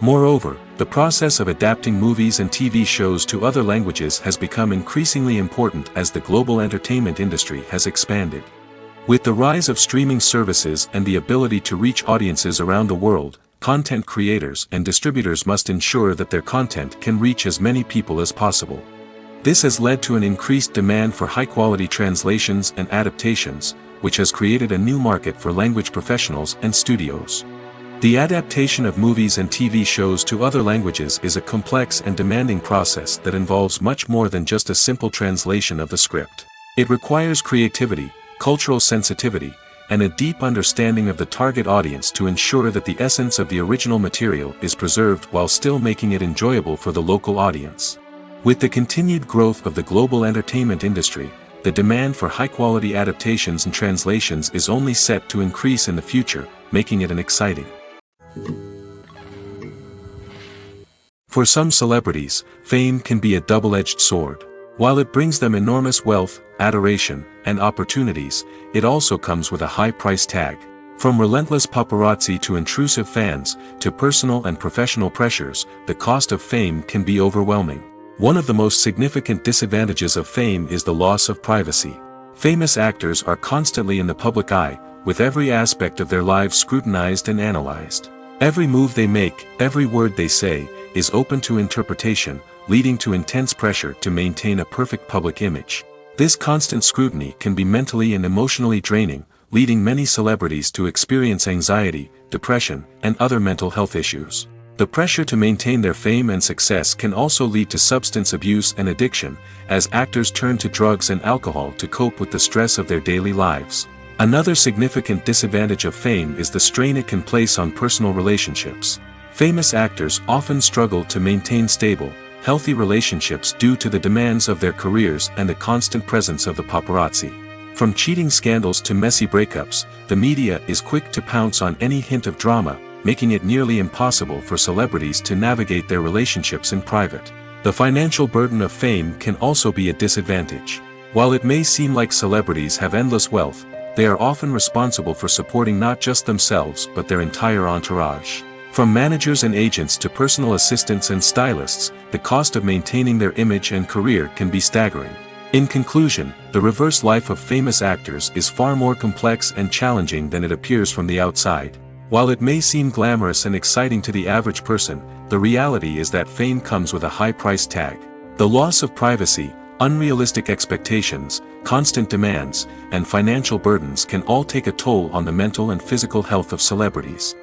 Moreover, the process of adapting movies and TV shows to other languages has become increasingly important as the global entertainment industry has expanded. With the rise of streaming services and the ability to reach audiences around the world, content creators and distributors must ensure that their content can reach as many people as possible. This has led to an increased demand for high-quality translations and adaptations, which has created a new market for language professionals and studios. The adaptation of movies and TV shows to other languages is a complex and demanding process that involves much more than just a simple translation of the script. It requires creativity, cultural sensitivity, and a deep understanding of the target audience to ensure that the essence of the original material is preserved while still making it enjoyable for the local audience. With the continued growth of the global entertainment industry, the demand for high-quality adaptations and translations is only set to increase in the future, making it exciting. For some celebrities, fame can be a double-edged sword. While it brings them enormous wealth, adoration, and opportunities, it also comes with a high price tag. From relentless paparazzi to intrusive fans, to personal and professional pressures, the cost of fame can be overwhelming. One of the most significant disadvantages of fame is the loss of privacy. Famous actors are constantly in the public eye, with every aspect of their lives scrutinized and analyzed. Every move they make, every word they say, is open to interpretation, leading to intense pressure to maintain a perfect public image. This constant scrutiny can be mentally and emotionally draining, leading many celebrities to experience anxiety, depression, and other mental health issues. The pressure to maintain their fame and success can also lead to substance abuse and addiction, as actors turn to drugs and alcohol to cope with the stress of their daily lives. Another significant disadvantage of fame is the strain it can place on personal relationships. Famous actors often struggle to maintain stable, healthy relationships due to the demands of their careers and the constant presence of the paparazzi. From cheating scandals to messy breakups, the media is quick to pounce on any hint of drama, making it nearly impossible for celebrities to navigate their relationships in private. The financial burden of fame can also be a disadvantage. While it may seem like celebrities have endless wealth, they are often responsible for supporting not just themselves but their entire entourage. From managers and agents to personal assistants and stylists, the cost of maintaining their image and career can be staggering. In conclusion, the reverse life of famous actors is far more complex and challenging than it appears from the outside. While it may seem glamorous and exciting to the average person, the reality is that fame comes with a high price tag. The loss of privacy, unrealistic expectations, constant demands, and financial burdens can all take a toll on the mental and physical health of celebrities.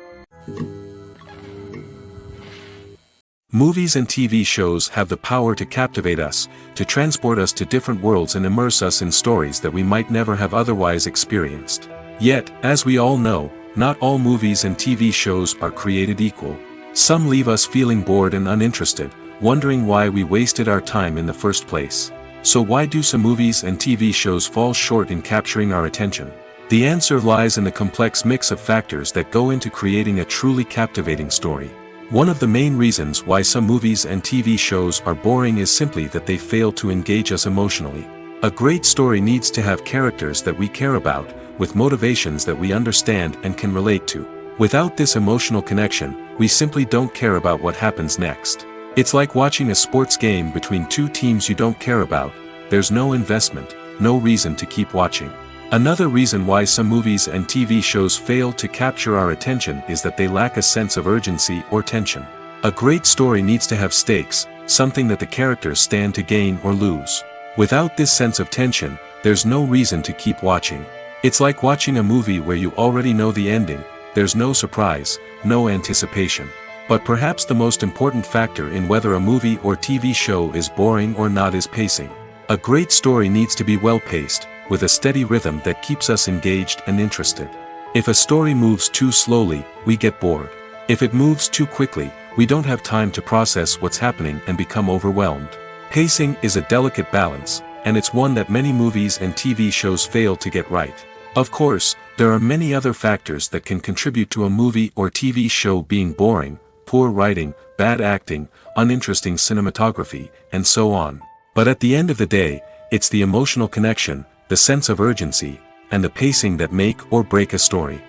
Movies and TV shows have the power to captivate us, to transport us to different worlds and immerse us in stories that we might never have otherwise experienced. Yet, as we all know, not all movies and TV shows are created equal. Some leave us feeling bored and uninterested, wondering why we wasted our time in the first place. So why do some movies and TV shows fall short in capturing our attention? The answer lies in the complex mix of factors that go into creating a truly captivating story. One of the main reasons why some movies and TV shows are boring is simply that they fail to engage us emotionally. A great story needs to have characters that we care about, with motivations that we understand and can relate to. Without this emotional connection, we simply don't care about what happens next. It's like watching a sports game between two teams you don't care about. There's no investment, no reason to keep watching. Another reason why some movies and TV shows fail to capture our attention is that they lack a sense of urgency or tension. A great story needs to have stakes, something that the characters stand to gain or lose. Without this sense of tension, there's no reason to keep watching. It's like watching a movie where you already know the ending. There's no surprise, no anticipation. But perhaps the most important factor in whether a movie or TV show is boring or not is pacing. A great story needs to be well-paced, with a steady rhythm that keeps us engaged and interested. If a story moves too slowly, we get bored. If it moves too quickly, we don't have time to process what's happening and become overwhelmed. Pacing is a delicate balance, and it's one that many movies and TV shows fail to get right. Of course, there are many other factors that can contribute to a movie or TV show being boring: poor writing, bad acting, uninteresting cinematography, and so on. But at the end of the day, it's the emotional connection, the sense of urgency, and the pacing that make or break a story.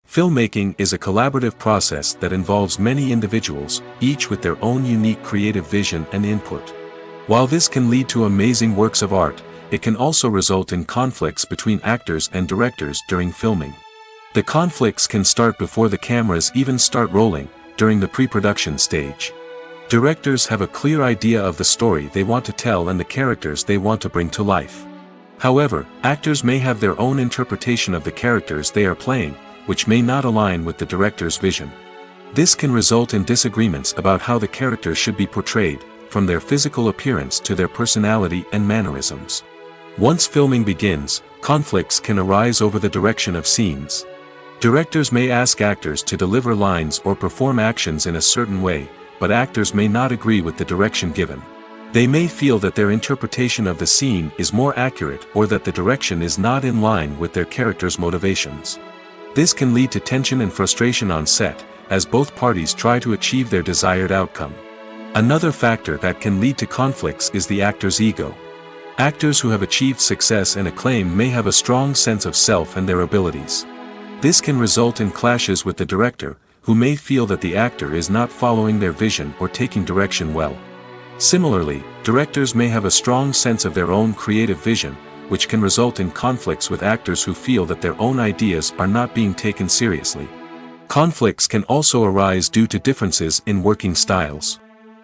Filmmaking is a collaborative process that involves many individuals, each with their own unique creative vision and input. While this can lead to amazing works of art, it can also result in conflicts between actors and directors during filming. The conflicts can start before the cameras even start rolling, during the pre-production stage. Directors have a clear idea of the story they want to tell and the characters they want to bring to life. However, actors may have their own interpretation of the characters they are playing, which may not align with the director's vision. This can result in disagreements about how the characters should be portrayed, from their physical appearance to their personality and mannerisms. Once filming begins, conflicts can arise over the direction of scenes. Directors may ask actors to deliver lines or perform actions in a certain way, but actors may not agree with the direction given. They may feel that their interpretation of the scene is more accurate or that the direction is not in line with their character's motivations. This can lead to tension and frustration on set, as both parties try to achieve their desired outcome. Another factor that can lead to conflicts is the actor's ego. Actors who have achieved success and acclaim may have a strong sense of self and their abilities. This can result in clashes with the director, who may feel that the actor is not following their vision or taking direction well. Similarly, directors may have a strong sense of their own creative vision, which can result in conflicts with actors who feel that their own ideas are not being taken seriously. Conflicts can also arise due to differences in working styles.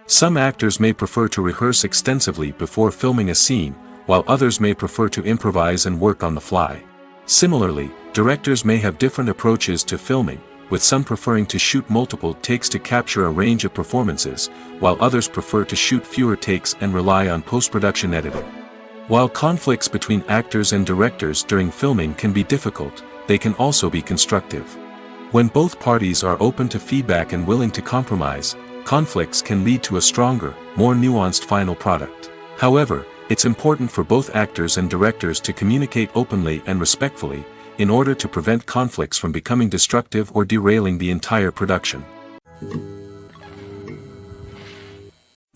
Some actors may prefer to rehearse extensively before filming a scene, while others may prefer to improvise and work on the fly. Similarly, directors may have different approaches to filming, with some preferring to shoot multiple takes to capture a range of performances, while others prefer to shoot fewer takes and rely on post-production editing. While conflicts between actors and directors during filming can be difficult, they can also be constructive. When both parties are open to feedback and willing to compromise, conflicts can lead to a stronger, more nuanced final product. However, it's important for both actors and directors to communicate openly and respectfully, in order to prevent conflicts from becoming destructive or derailing the entire production.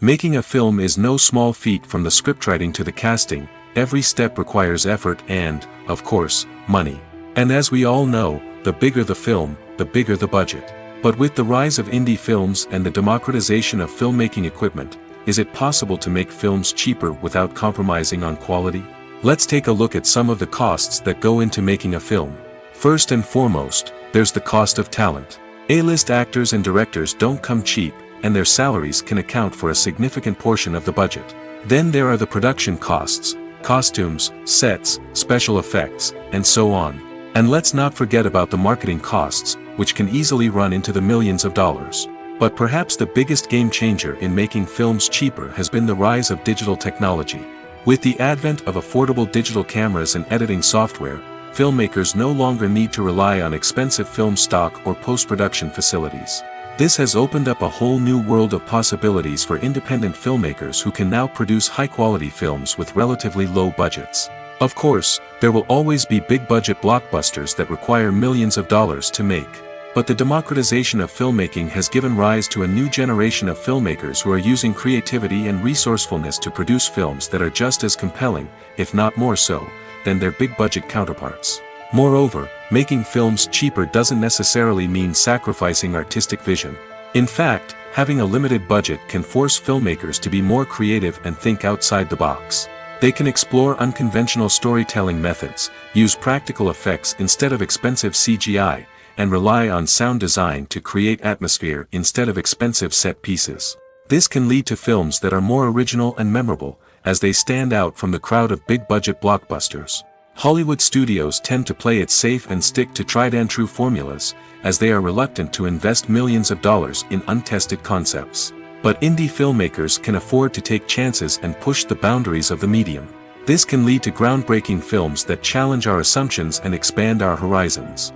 Making a film is no small feat. From the scriptwriting to the casting, every step requires effort and, of course, money. And as we all know, the bigger the film, the bigger the budget. But with the rise of indie films and the democratization of filmmaking equipment, is it possible to make films cheaper without compromising on quality? Let's take a look at some of the costs that go into making a film. First and foremost, there's the cost of talent. A-list actors and directors don't come cheap, and their salaries can account for a significant portion of the budget. Then there are the production costs, costumes, sets, special effects, and so on. And let's not forget about the marketing costs, which can easily run into the millions of dollars. But perhaps the biggest game changer in making films cheaper has been the rise of digital technology. With the advent of affordable digital cameras and editing software, filmmakers no longer need to rely on expensive film stock or post-production facilities. This has opened up a whole new world of possibilities for independent filmmakers who can now produce high-quality films with relatively low budgets. Of course, there will always be big-budget blockbusters that require millions of dollars to make. But the democratization of filmmaking has given rise to a new generation of filmmakers who are using creativity and resourcefulness to produce films that are just as compelling, if not more so, than their big-budget counterparts. Moreover, making films cheaper doesn't necessarily mean sacrificing artistic vision. In fact, having a limited budget can force filmmakers to be more creative and think outside the box. They can explore unconventional storytelling methods, use practical effects instead of expensive CGI, and rely on sound design to create atmosphere instead of expensive set pieces. This can lead to films that are more original and memorable, as they stand out from the crowd of big-budget blockbusters. Hollywood studios tend to play it safe and stick to tried-and-true formulas, as they are reluctant to invest millions of dollars in untested concepts. But indie filmmakers can afford to take chances and push the boundaries of the medium. This can lead to groundbreaking films that challenge our assumptions and expand our horizons.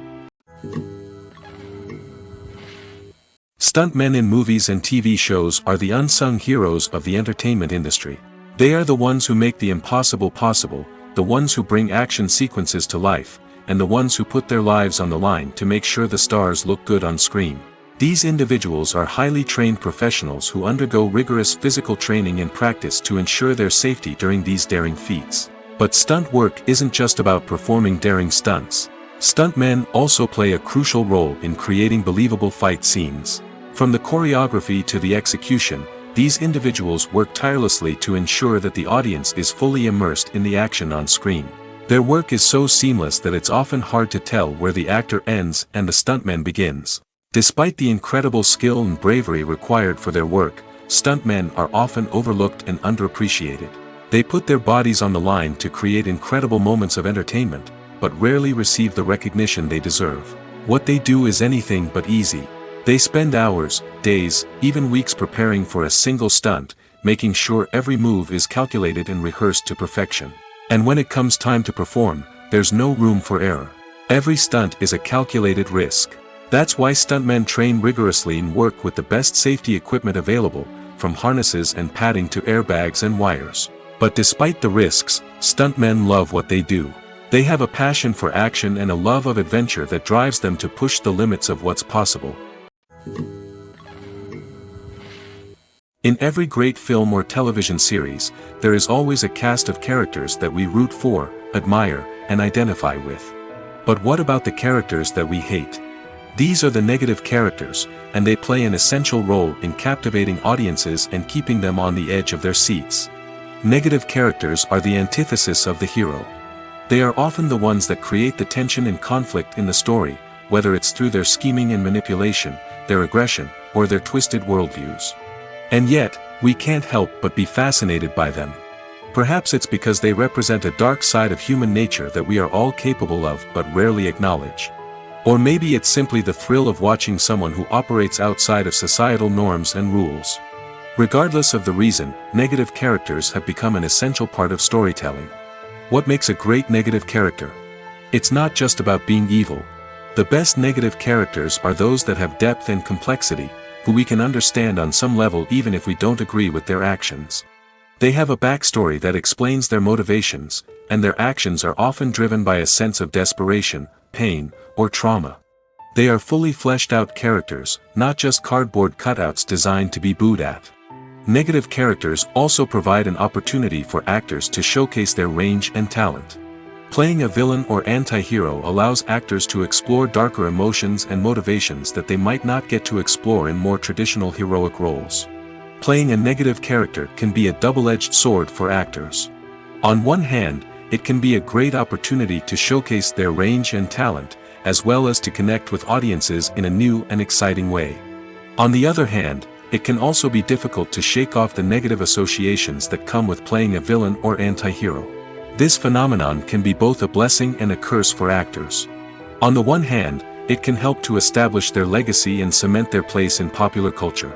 Stuntmen in movies and TV shows are the unsung heroes of the entertainment industry. They are the ones who make the impossible possible, the ones who bring action sequences to life, and the ones who put their lives on the line to make sure the stars look good on screen. These individuals are highly trained professionals who undergo rigorous physical training and practice to ensure their safety during these daring feats. But stunt work isn't just about performing daring stunts. Stuntmen also play a crucial role in creating believable fight scenes. From the choreography to the execution, these individuals work tirelessly to ensure that the audience is fully immersed in the action on screen. Their work is so seamless that it's often hard to tell where the actor ends and the stuntman begins. Despite the incredible skill and bravery required for their work, stuntmen are often overlooked and underappreciated. They put their bodies on the line to create incredible moments of entertainment, but rarely receive the recognition they deserve. What they do is anything but easy. They spend hours, days, even weeks preparing for a single stunt, making sure every move is calculated and rehearsed to perfection. And when it comes time to perform, there's no room for error. Every stunt is a calculated risk. That's why stuntmen train rigorously and work with the best safety equipment available, from harnesses and padding to airbags and wires. But despite the risks, stuntmen love what they do. They have a passion for action and a love of adventure that drives them to push the limits of what's possible. In every great film or television series, there is always a cast of characters that we root for, admire, and identify with. But what about the characters that we hate? These are the negative characters, and they play an essential role in captivating audiences and keeping them on the edge of their seats. Negative characters are the antithesis of the hero. They are often the ones that create the tension and conflict in the story, whether it's through their scheming and manipulation, their aggression, or their twisted worldviews. And yet, we can't help but be fascinated by them. Perhaps it's because they represent a dark side of human nature that we are all capable of but rarely acknowledge. Or maybe it's simply the thrill of watching someone who operates outside of societal norms and rules. Regardless of the reason, negative characters have become an essential part of storytelling. What makes a great negative character? It's not just about being evil. The best negative characters are those that have depth and complexity, who we can understand on some level even if we don't agree with their actions. They have a backstory that explains their motivations, and their actions are often driven by a sense of desperation, pain, or trauma. They are fully fleshed out characters, not just cardboard cutouts designed to be booed at. Negative characters also provide an opportunity for actors to showcase their range and talent. Playing a villain or anti-hero allows actors to explore darker emotions and motivations that they might not get to explore in more traditional heroic roles. Playing a negative character can be a double-edged sword for actors. On one hand, it can be a great opportunity to showcase their range and talent, as well as to connect with audiences in a new and exciting way. On the other hand, it can also be difficult to shake off the negative associations that come with playing a villain or anti-hero. This phenomenon can be both a blessing and a curse for actors. On the one hand, it can help to establish their legacy and cement their place in popular culture.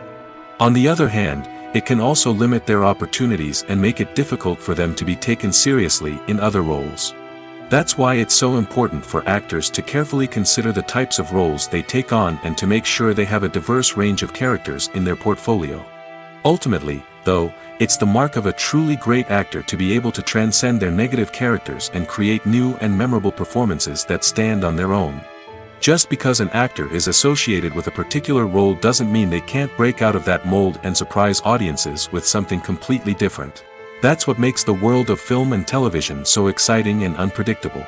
On the other hand, it can also limit their opportunities and make it difficult for them to be taken seriously in other roles. That's why it's so important for actors to carefully consider the types of roles they take on and to make sure they have a diverse range of characters in their portfolio. Ultimately, though, it's the mark of a truly great actor to be able to transcend their negative characters and create new and memorable performances that stand on their own. Just because an actor is associated with a particular role doesn't mean they can't break out of that mold and surprise audiences with something completely different. That's what makes the world of film and television so exciting and unpredictable.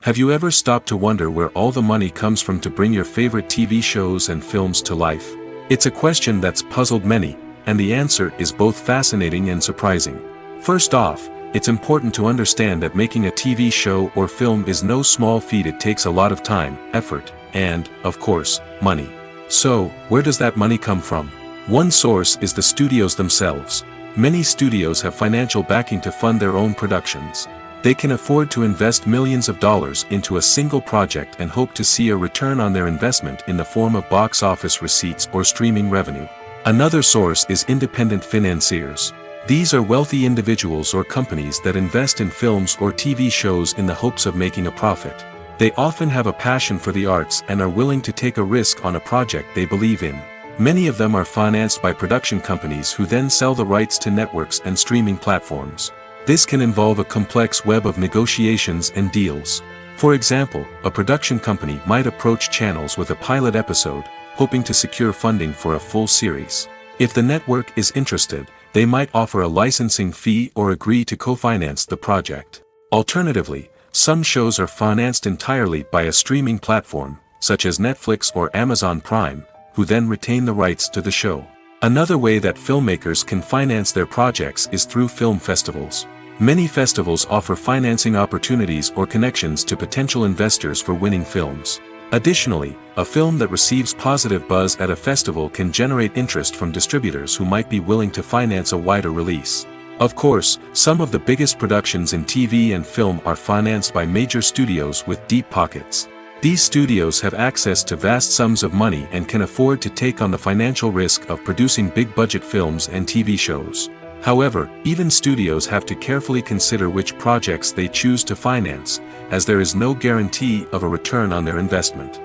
Have you ever stopped to wonder where all the money comes from to bring your favorite TV shows and films to life? It's a question that's puzzled many, and the answer is both fascinating and surprising. First off, it's important to understand that making a TV show or film is no small feat. It takes a lot of time, effort, and, of course, money. So, where does that money come from? One source is the studios themselves. Many studios have financial backing to fund their own productions. They can afford to invest millions of dollars into a single project and hope to see a return on their investment in the form of box office receipts or streaming revenue. Another source is independent financiers. These are wealthy individuals or companies that invest in films or TV shows in the hopes of making a profit. They often have a passion for the arts and are willing to take a risk on a project they believe in. Many of them are financed by production companies who then sell the rights to networks and streaming platforms. This can involve a complex web of negotiations and deals. For example, a production company might approach channels with a pilot episode, hoping to secure funding for a full series. If the network is interested, they might offer a licensing fee or agree to co-finance the project. Alternatively, some shows are financed entirely by a streaming platform, such as Netflix or Amazon Prime, who then retain the rights to the show. Another way that filmmakers can finance their projects is through film festivals. Many festivals offer financing opportunities or connections to potential investors for winning films. Additionally, a film that receives positive buzz at a festival can generate interest from distributors who might be willing to finance a wider release. Of course, some of the biggest productions in TV and film are financed by major studios with deep pockets. These studios have access to vast sums of money and can afford to take on the financial risk of producing big-budget films and TV shows. However, even studios have to carefully consider which projects they choose to finance, as there is no guarantee of a return on their investment.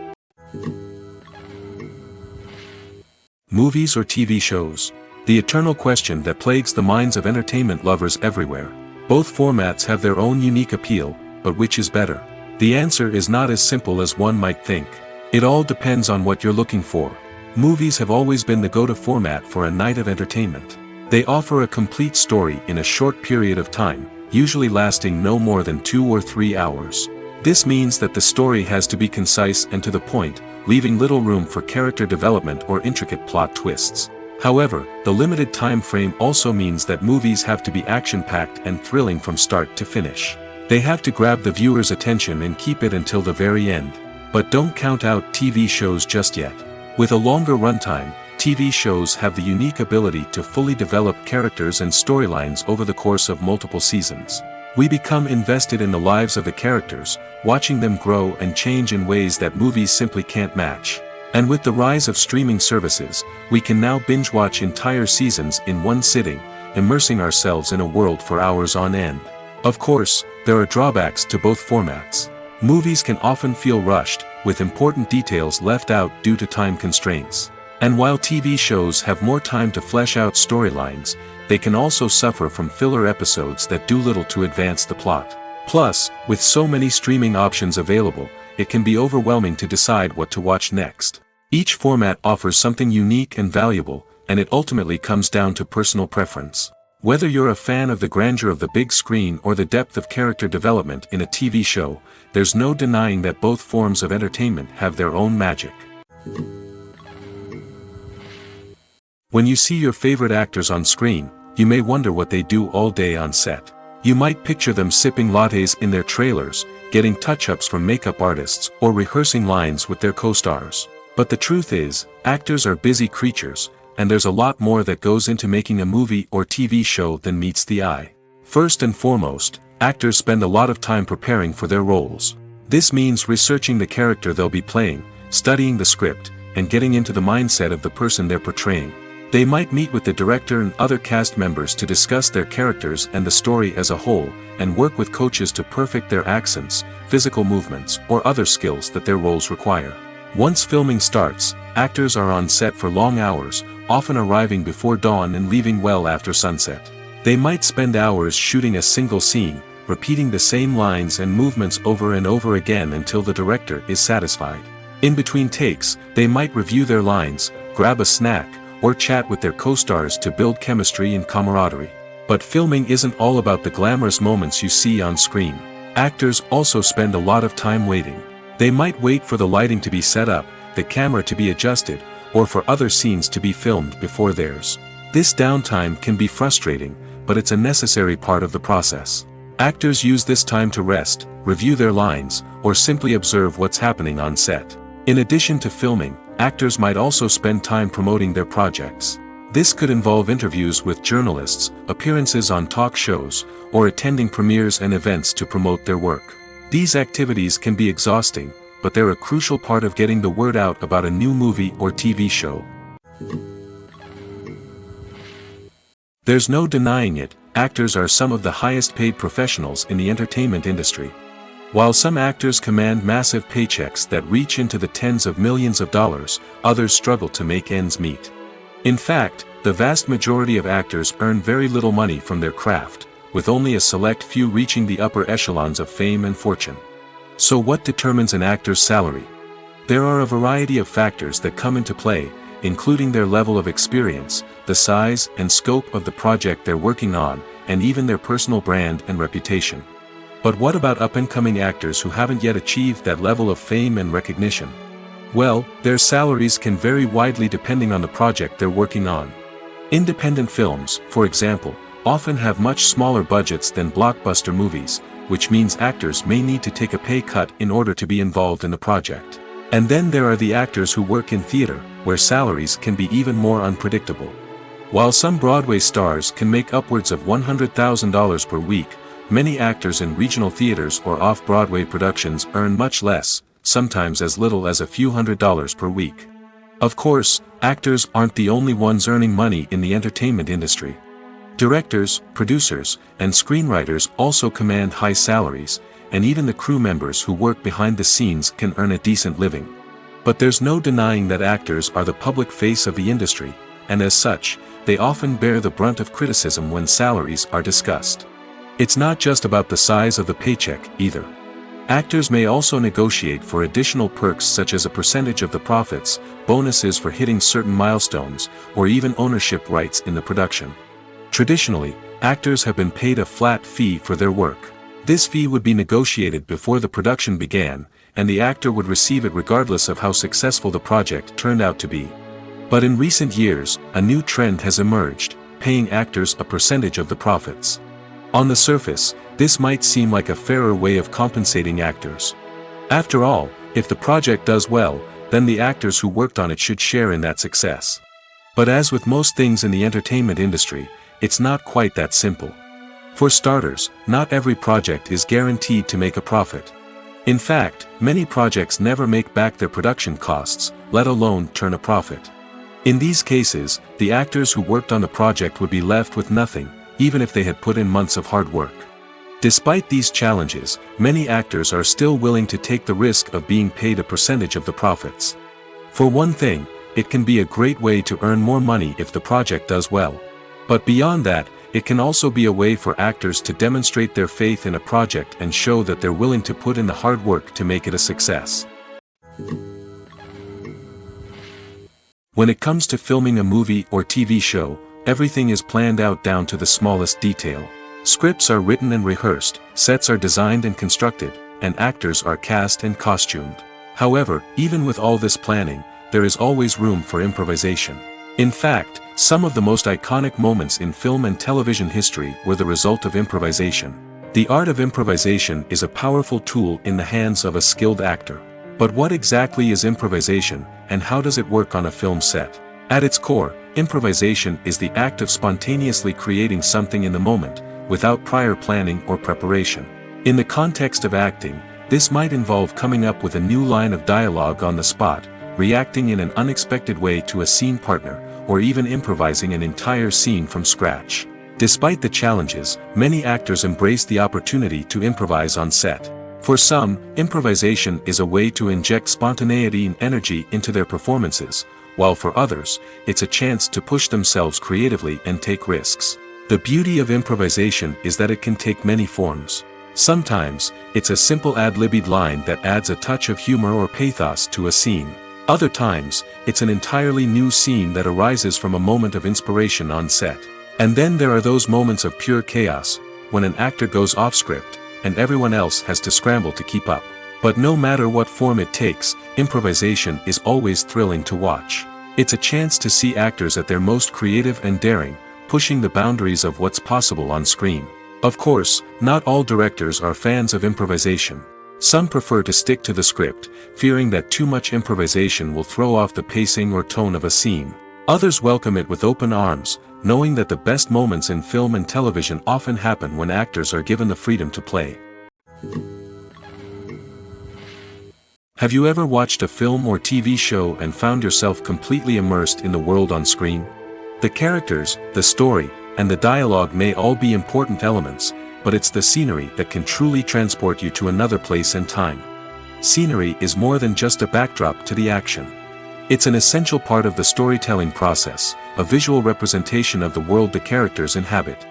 Movies or TV shows? The eternal question that plagues the minds of entertainment lovers everywhere. Both formats have their own unique appeal, but which is better? The answer is not as simple as one might think. It all depends on what you're looking for. Movies have always been the go-to format for a night of entertainment. They offer a complete story in a short period of time, usually lasting no more than 2 or 3 hours. This means that the story has to be concise and to the point, leaving little room for character development or intricate plot twists. However, the limited time frame also means that movies have to be action-packed and thrilling from start to finish. They have to grab the viewer's attention and keep it until the very end. But don't count out TV shows just yet. With a longer runtime, TV shows have the unique ability to fully develop characters and storylines over the course of multiple seasons. We become invested in the lives of the characters, watching them grow and change in ways that movies simply can't match. And with the rise of streaming services, we can now binge-watch entire seasons in one sitting, immersing ourselves in a world for hours on end. Of course, there are drawbacks to both formats. Movies can often feel rushed, with important details left out due to time constraints. And while TV shows have more time to flesh out storylines, they can also suffer from filler episodes that do little to advance the plot. Plus, with so many streaming options available, it can be overwhelming to decide what to watch next. Each format offers something unique and valuable, and it ultimately comes down to personal preference. Whether you're a fan of the grandeur of the big screen or the depth of character development in a TV show, there's no denying that both forms of entertainment have their own magic. When you see your favorite actors on screen, you may wonder what they do all day on set. You might picture them sipping lattes in their trailers, getting touch-ups from makeup artists, or rehearsing lines with their co-stars. But the truth is, actors are busy creatures, and there's a lot more that goes into making a movie or TV show than meets the eye. First and foremost, actors spend a lot of time preparing for their roles. This means researching the character they'll be playing, studying the script, and getting into the mindset of the person they're portraying. They might meet with the director and other cast members to discuss their characters and the story as a whole, and work with coaches to perfect their accents, physical movements, or other skills that their roles require. Once filming starts, actors are on set for long hours, often arriving before dawn and leaving well after sunset. They might spend hours shooting a single scene, repeating the same lines and movements over and over again until the director is satisfied. In between takes, they might review their lines, grab a snack, or chat with their co-stars to build chemistry and camaraderie. But filming isn't all about the glamorous moments you see on screen. Actors also spend a lot of time waiting. They might wait for the lighting to be set up, the camera to be adjusted, or for other scenes to be filmed before theirs. This downtime can be frustrating, but it's a necessary part of the process. Actors use this time to rest, review their lines, or simply observe what's happening on set. In addition to filming, actors might also spend time promoting their projects. This could involve interviews with journalists, appearances on talk shows, or attending premieres and events to promote their work. These activities can be exhausting, but they're a crucial part of getting the word out about a new movie or TV show. There's no denying it, actors are some of the highest paid professionals in the entertainment industry. While some actors command massive paychecks that reach into the tens of millions of dollars, others struggle to make ends meet. In fact, the vast majority of actors earn very little money from their craft, with only a select few reaching the upper echelons of fame and fortune. So what determines an actor's salary? There are a variety of factors that come into play, including their level of experience, the size and scope of the project they're working on, and even their personal brand and reputation. But what about up-and-coming actors who haven't yet achieved that level of fame and recognition? Well, their salaries can vary widely depending on the project they're working on. Independent films, for example, often have much smaller budgets than blockbuster movies, which means actors may need to take a pay cut in order to be involved in the project. And then there are the actors who work in theater, where salaries can be even more unpredictable. While some Broadway stars can make upwards of $100,000 per week, many actors in regional theaters or off-Broadway productions earn much less, sometimes as little as a few $100s per week. Of course, actors aren't the only ones earning money in the entertainment industry. Directors, producers, and screenwriters also command high salaries, and even the crew members who work behind the scenes can earn a decent living. But there's no denying that actors are the public face of the industry, and as such, they often bear the brunt of criticism when salaries are discussed. It's not just about the size of the paycheck, either. Actors may also negotiate for additional perks such as a percentage of the profits, bonuses for hitting certain milestones, or even ownership rights in the production. Traditionally, actors have been paid a flat fee for their work. This fee would be negotiated before the production began, and the actor would receive it regardless of how successful the project turned out to be. But in recent years, a new trend has emerged, paying actors a percentage of the profits. On the surface, this might seem like a fairer way of compensating actors. After all, if the project does well, then the actors who worked on it should share in that success. But as with most things in the entertainment industry, it's not quite that simple. For starters, not every project is guaranteed to make a profit. In fact, many projects never make back their production costs, let alone turn a profit. In these cases, the actors who worked on the project would be left with nothing, even if they had put in months of hard work. Despite these challenges, many actors are still willing to take the risk of being paid a percentage of the profits. For one thing, it can be a great way to earn more money if the project does well. But beyond that, it can also be a way for actors to demonstrate their faith in a project and show that they're willing to put in the hard work to make it a success. When it comes to filming a movie or TV show, everything is planned out down to the smallest detail. Scripts are written and rehearsed, sets are designed and constructed, and actors are cast and costumed. However, even with all this planning, there is always room for improvisation. In fact, some of the most iconic moments in film and television history were the result of improvisation. The art of improvisation is a powerful tool in the hands of a skilled actor. But what exactly is improvisation, and how does it work on a film set? At its core, improvisation is the act of spontaneously creating something in the moment, without prior planning or preparation. In the context of acting, this might involve coming up with a new line of dialogue on the spot, reacting in an unexpected way to a scene partner, or even improvising an entire scene from scratch. Despite the challenges, many actors embrace the opportunity to improvise on set. For some, improvisation is a way to inject spontaneity and energy into their performances, while for others, it's a chance to push themselves creatively and take risks. The beauty of improvisation is that it can take many forms. Sometimes, it's a simple ad-libbed line that adds a touch of humor or pathos to a scene. Other times, it's an entirely new scene that arises from a moment of inspiration on set. And then there are those moments of pure chaos, when an actor goes off script, and everyone else has to scramble to keep up. But no matter what form it takes, improvisation is always thrilling to watch. It's a chance to see actors at their most creative and daring, pushing the boundaries of what's possible on screen. Of course, not all directors are fans of improvisation. Some prefer to stick to the script, fearing that too much improvisation will throw off the pacing or tone of a scene. Others welcome it with open arms, knowing that the best moments in film and television often happen when actors are given the freedom to play. Have you ever watched a film or TV show and found yourself completely immersed in the world on screen? The characters, the story, and the dialogue may all be important elements, but it's the scenery that can truly transport you to another place and time. Scenery is more than just a backdrop to the action. It's an essential part of the storytelling process, a visual representation of the world the characters inhabit.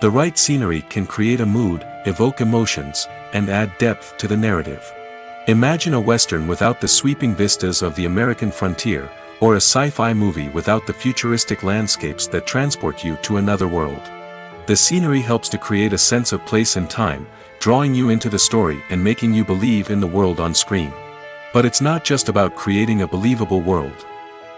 The right scenery can create a mood, evoke emotions, and add depth to the narrative. Imagine a Western without the sweeping vistas of the American frontier, or a sci-fi movie without the futuristic landscapes that transport you to another world. The scenery helps to create a sense of place and time, drawing you into the story and making you believe in the world on screen. But it's not just about creating a believable world.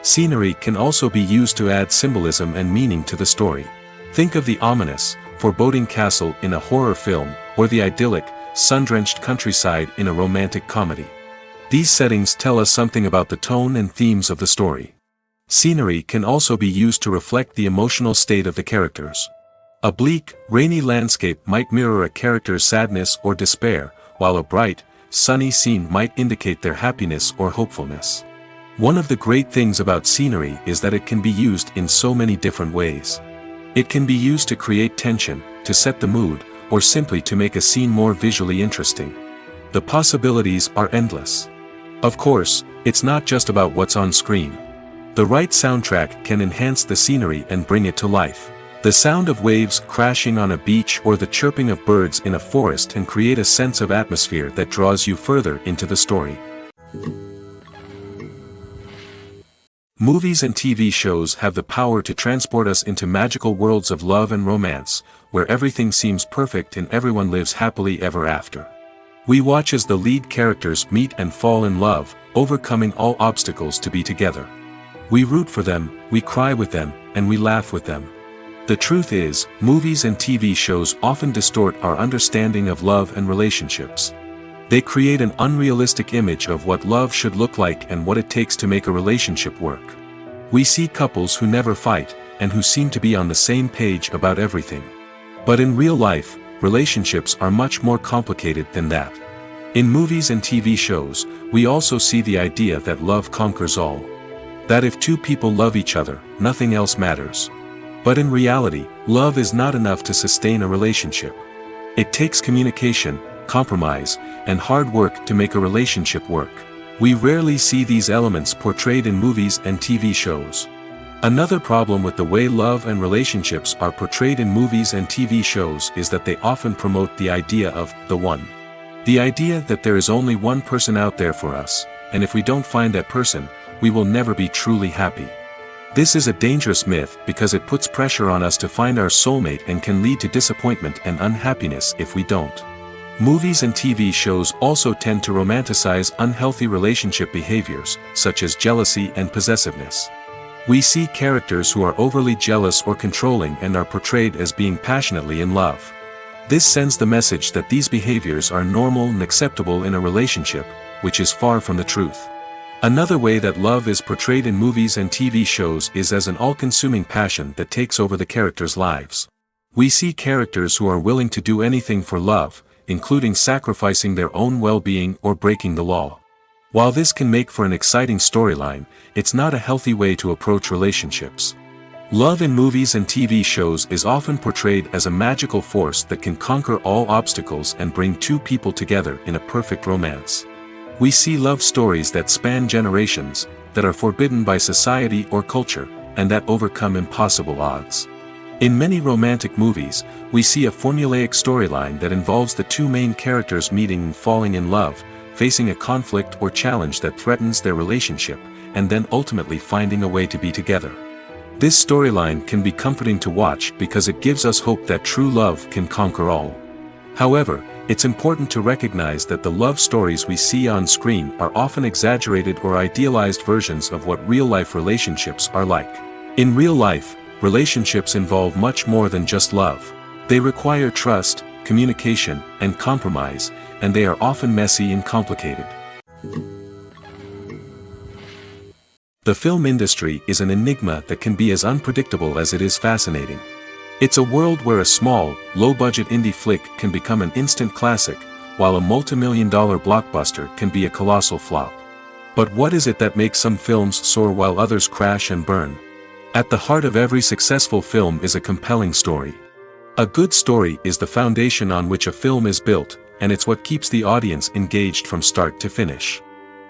Scenery can also be used to add symbolism and meaning to the story. Think of the ominous, foreboding castle in a horror film, or the idyllic, sun-drenched countryside in a romantic comedy. These settings tell us something about the tone and themes of the story. Scenery can also be used to reflect the emotional state of the characters. A bleak, rainy landscape might mirror a character's sadness or despair, while a bright, sunny scene might indicate their happiness or hopefulness. One of the great things about scenery is that it can be used in so many different ways. It can be used to create tension, to set the mood, or simply to make a scene more visually interesting. The possibilities are endless. Of course, it's not just about what's on screen. The right soundtrack can enhance the scenery and bring it to life. The sound of waves crashing on a beach or the chirping of birds in a forest can create a sense of atmosphere that draws you further into the story. Movies and TV shows have the power to transport us into magical worlds of love and romance, where everything seems perfect and everyone lives happily ever after. We watch as the lead characters meet and fall in love, overcoming all obstacles to be together. We root for them, we cry with them, and we laugh with them. The truth is, movies and TV shows often distort our understanding of love and relationships. They create an unrealistic image of what love should look like and what it takes to make a relationship work. We see couples who never fight, and who seem to be on the same page about everything. But in real life, relationships are much more complicated than that. In movies and TV shows, we also see the idea that love conquers all. That if two people love each other, nothing else matters. But in reality, love is not enough to sustain a relationship. It takes communication, compromise, and hard work to make a relationship work. We rarely see these elements portrayed in movies and TV shows. Another problem with the way love and relationships are portrayed in movies and TV shows is that they often promote the idea of the one. The idea that there is only one person out there for us, and if we don't find that person, we will never be truly happy. This is a dangerous myth because it puts pressure on us to find our soulmate and can lead to disappointment and unhappiness if we don't. Movies and TV shows also tend to romanticize unhealthy relationship behaviors, such as jealousy and possessiveness. We see characters who are overly jealous or controlling and are portrayed as being passionately in love. This sends the message that these behaviors are normal and acceptable in a relationship, which is far from the truth. Another way that love is portrayed in movies and TV shows is as an all-consuming passion that takes over the characters' lives. We see characters who are willing to do anything for love, including sacrificing their own well-being or breaking the law. While this can make for an exciting storyline, it's not a healthy way to approach relationships. Love in movies and TV shows is often portrayed as a magical force that can conquer all obstacles and bring two people together in a perfect romance. We see love stories that span generations, that are forbidden by society or culture, and that overcome impossible odds. In many romantic movies, we see a formulaic storyline that involves the two main characters meeting and falling in love, facing a conflict or challenge that threatens their relationship, and then ultimately finding a way to be together. This storyline can be comforting to watch because it gives us hope that true love can conquer all. However, it's important to recognize that the love stories we see on screen are often exaggerated or idealized versions of what real-life relationships are like. In real life, relationships involve much more than just love. They require trust, communication, and compromise, and they are often messy and complicated. The film industry is an enigma that can be as unpredictable as it is fascinating. It's a world where a small, low-budget indie flick can become an instant classic, while a multi-million-dollar blockbuster can be a colossal flop. But what is it that makes some films soar while others crash and burn? At the heart of every successful film is a compelling story. A good story is the foundation on which a film is built, and it's what keeps the audience engaged from start to finish.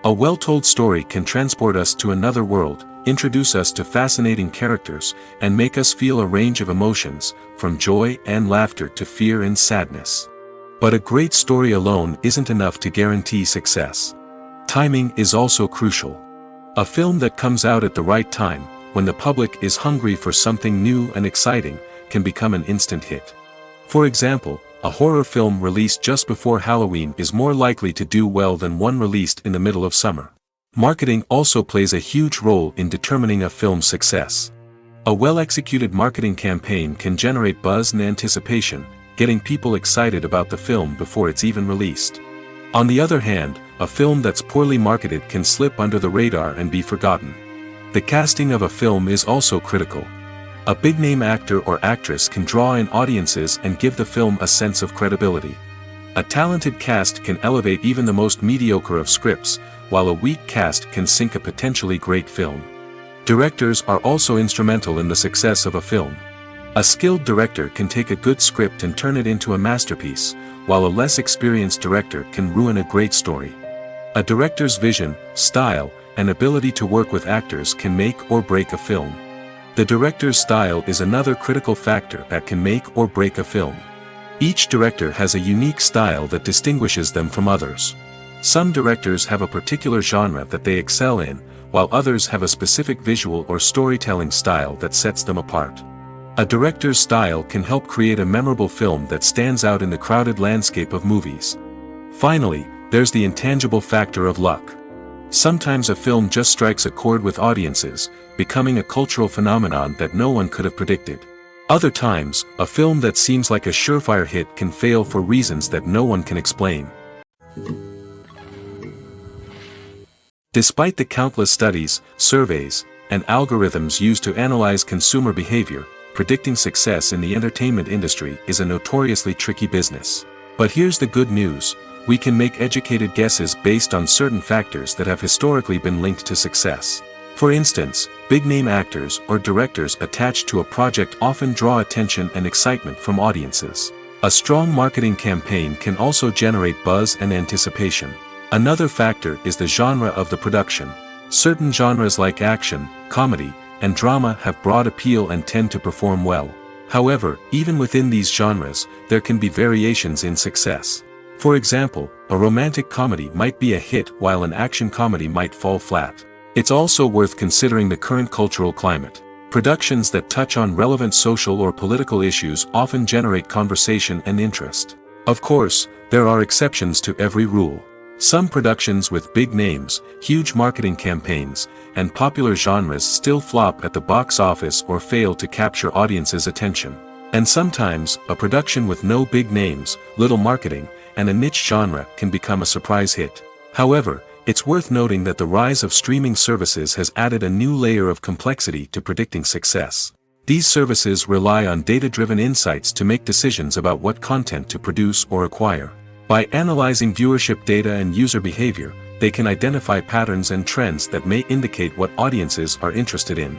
A well-told story can transport us to another world, introduce us to fascinating characters, and make us feel a range of emotions, from joy and laughter to fear and sadness. But a great story alone isn't enough to guarantee success. Timing is also crucial. A film that comes out at the right time, when the public is hungry for something new and exciting, can become an instant hit. For example, a horror film released just before Halloween is more likely to do well than one released in the middle of summer. Marketing also plays a huge role in determining a film's success. A well-executed marketing campaign can generate buzz and anticipation, getting people excited about the film before it's even released. On the other hand, a film that's poorly marketed can slip under the radar and be forgotten. The casting of a film is also critical. A big-name actor or actress can draw in audiences and give the film a sense of credibility. A talented cast can elevate even the most mediocre of scripts, while a weak cast can sink a potentially great film. Directors are also instrumental in the success of a film. A skilled director can take a good script and turn it into a masterpiece, while a less experienced director can ruin a great story. A director's vision, style, and ability to work with actors can make or break a film. The director's style is another critical factor that can make or break a film. Each director has a unique style that distinguishes them from others. Some directors have a particular genre that they excel in, while others have a specific visual or storytelling style that sets them apart. A director's style can help create a memorable film that stands out in the crowded landscape of movies. Finally, there's the intangible factor of luck. Sometimes a film just strikes a chord with audiences, becoming a cultural phenomenon that no one could have predicted. Other times, a film that seems like a surefire hit can fail for reasons that no one can explain. Despite the countless studies, surveys, and algorithms used to analyze consumer behavior, predicting success in the entertainment industry is a notoriously tricky business. But here's the good news: we can make educated guesses based on certain factors that have historically been linked to success. For instance, big-name actors or directors attached to a project often draw attention and excitement from audiences. A strong marketing campaign can also generate buzz and anticipation. Another factor is the genre of the production. Certain genres like action, comedy, and drama have broad appeal and tend to perform well. However, even within these genres, there can be variations in success. For example, a romantic comedy might be a hit while an action comedy might fall flat. It's also worth considering the current cultural climate. Productions that touch on relevant social or political issues often generate conversation and interest. Of course, there are exceptions to every rule. Some productions with big names, huge marketing campaigns, and popular genres still flop at the box office or fail to capture audiences' attention. And sometimes, a production with no big names, little marketing, and a niche genre can become a surprise hit. However, it's worth noting that the rise of streaming services has added a new layer of complexity to predicting success. These services rely on data-driven insights to make decisions about what content to produce or acquire. By analyzing viewership data and user behavior, they can identify patterns and trends that may indicate what audiences are interested in.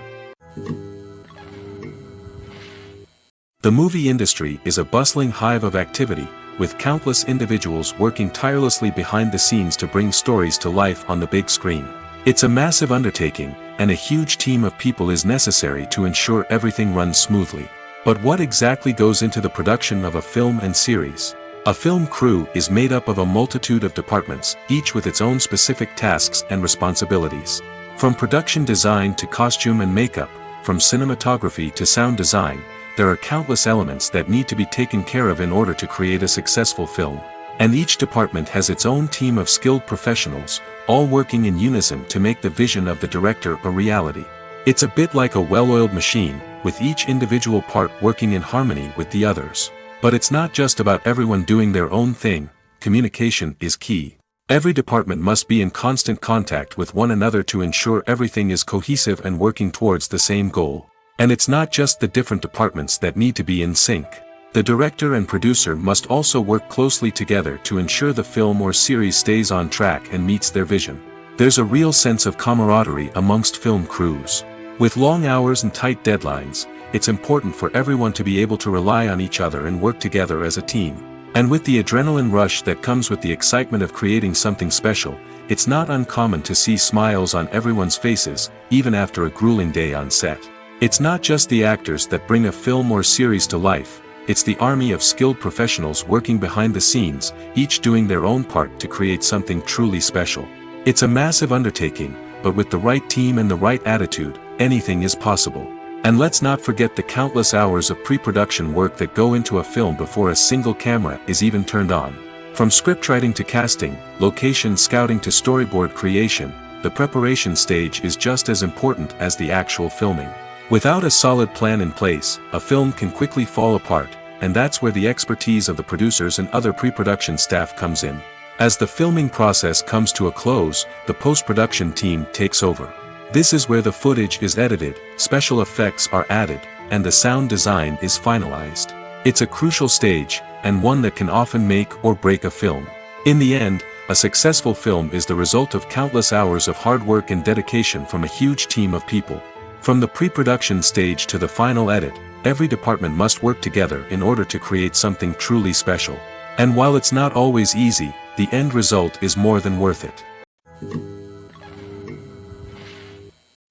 The movie industry is a bustling hive of activity, with countless individuals working tirelessly behind the scenes to bring stories to life on the big screen. It's a massive undertaking, and a huge team of people is necessary to ensure everything runs smoothly. But what exactly goes into the production of a film and series? A film crew is made up of a multitude of departments, each with its own specific tasks and responsibilities. From production design to costume and makeup, from cinematography to sound design, there are countless elements that need to be taken care of in order to create a successful film. And each department has its own team of skilled professionals, all working in unison to make the vision of the director a reality. It's a bit like a well-oiled machine, with each individual part working in harmony with the others. But it's not just about everyone doing their own thing. Communication is key. Every department must be in constant contact with one another to ensure everything is cohesive and working towards the same goal. And it's not just the different departments that need to be in sync. The director and producer must also work closely together to ensure the film or series stays on track and meets their vision. There's a real sense of camaraderie amongst film crews. With long hours and tight deadlines, it's important for everyone to be able to rely on each other and work together as a team. And with the adrenaline rush that comes with the excitement of creating something special, it's not uncommon to see smiles on everyone's faces, even after a grueling day on set. It's not just the actors that bring a film or series to life, it's the army of skilled professionals working behind the scenes, each doing their own part to create something truly special. It's a massive undertaking, but with the right team and the right attitude, anything is possible. And let's not forget the countless hours of pre-production work that go into a film before a single camera is even turned on. From scriptwriting to casting, location scouting to storyboard creation, the preparation stage is just as important as the actual filming. Without a solid plan in place, a film can quickly fall apart, and that's where the expertise of the producers and other pre-production staff comes in. As the filming process comes to a close, the post-production team takes over. This is where the footage is edited, special effects are added, and the sound design is finalized. It's a crucial stage, and one that can often make or break a film. In the end, a successful film is the result of countless hours of hard work and dedication from a huge team of people. From the pre-production stage to the final edit, every department must work together in order to create something truly special. And while it's not always easy, the end result is more than worth it.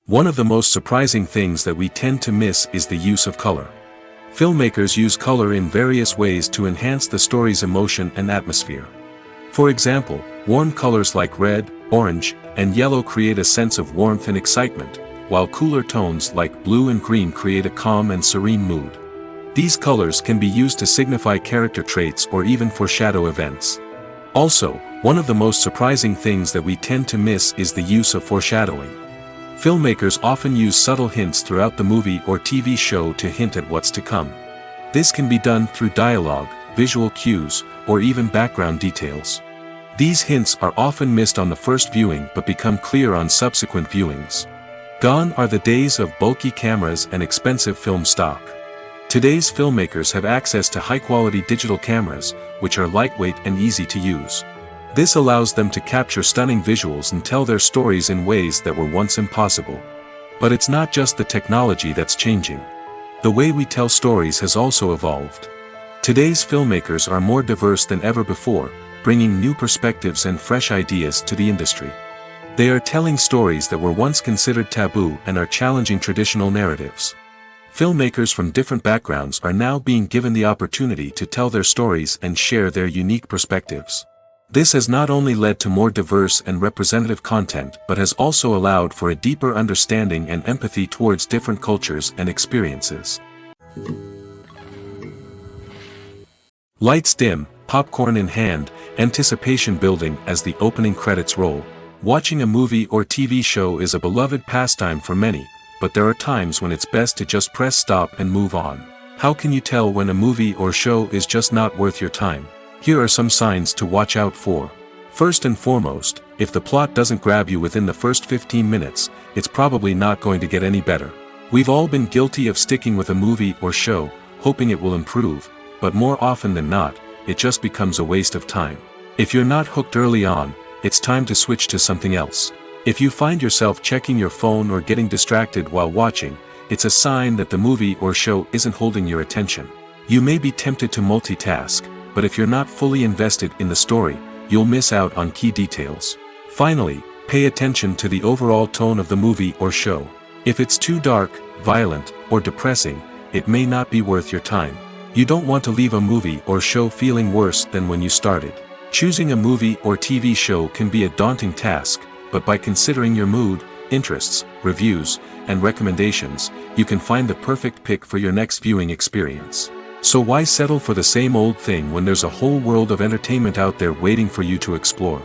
One of the most surprising things that we tend to miss is the use of color. Filmmakers use color in various ways to enhance the story's emotion and atmosphere. For example, warm colors like red, orange, and yellow create a sense of warmth and excitement, while cooler tones like blue and green create a calm and serene mood. These colors can be used to signify character traits or even foreshadow events. Also, one of the most surprising things that we tend to miss is the use of foreshadowing. Filmmakers often use subtle hints throughout the movie or TV show to hint at what's to come. This can be done through dialogue, visual cues, or even background details. These hints are often missed on the first viewing but become clear on subsequent viewings. Gone are the days of bulky cameras and expensive film stock. Today's filmmakers have access to high-quality digital cameras, which are lightweight and easy to use. This allows them to capture stunning visuals and tell their stories in ways that were once impossible. But it's not just the technology that's changing. The way we tell stories has also evolved. Today's filmmakers are more diverse than ever before, bringing new perspectives and fresh ideas to the industry. They are telling stories that were once considered taboo and are challenging traditional narratives. Filmmakers from different backgrounds are now being given the opportunity to tell their stories and share their unique perspectives. This has not only led to more diverse and representative content but has also allowed for a deeper understanding and empathy towards different cultures and experiences. Lights dim, popcorn in hand, anticipation building as the opening credits roll. Watching a movie or TV show is a beloved pastime for many, but there are times when it's best to just press stop and move on. How can you tell when a movie or show is just not worth your time? Here are some signs to watch out for. First and foremost, if the plot doesn't grab you within the first 15 minutes, it's probably not going to get any better. We've all been guilty of sticking with a movie or show, hoping it will improve, but more often than not, it just becomes a waste of time. If you're not hooked early on, it's time to switch to something else. If you find yourself checking your phone or getting distracted while watching, it's a sign that the movie or show isn't holding your attention. You may be tempted to multitask, but if you're not fully invested in the story, you'll miss out on key details. Finally, pay attention to the overall tone of the movie or show. If it's too dark, violent, or depressing, it may not be worth your time. You don't want to leave a movie or show feeling worse than when you started. Choosing a movie or TV show can be a daunting task, but by considering your mood, interests, reviews, and recommendations, you can find the perfect pick for your next viewing experience. So why settle for the same old thing when there's a whole world of entertainment out there waiting for you to explore?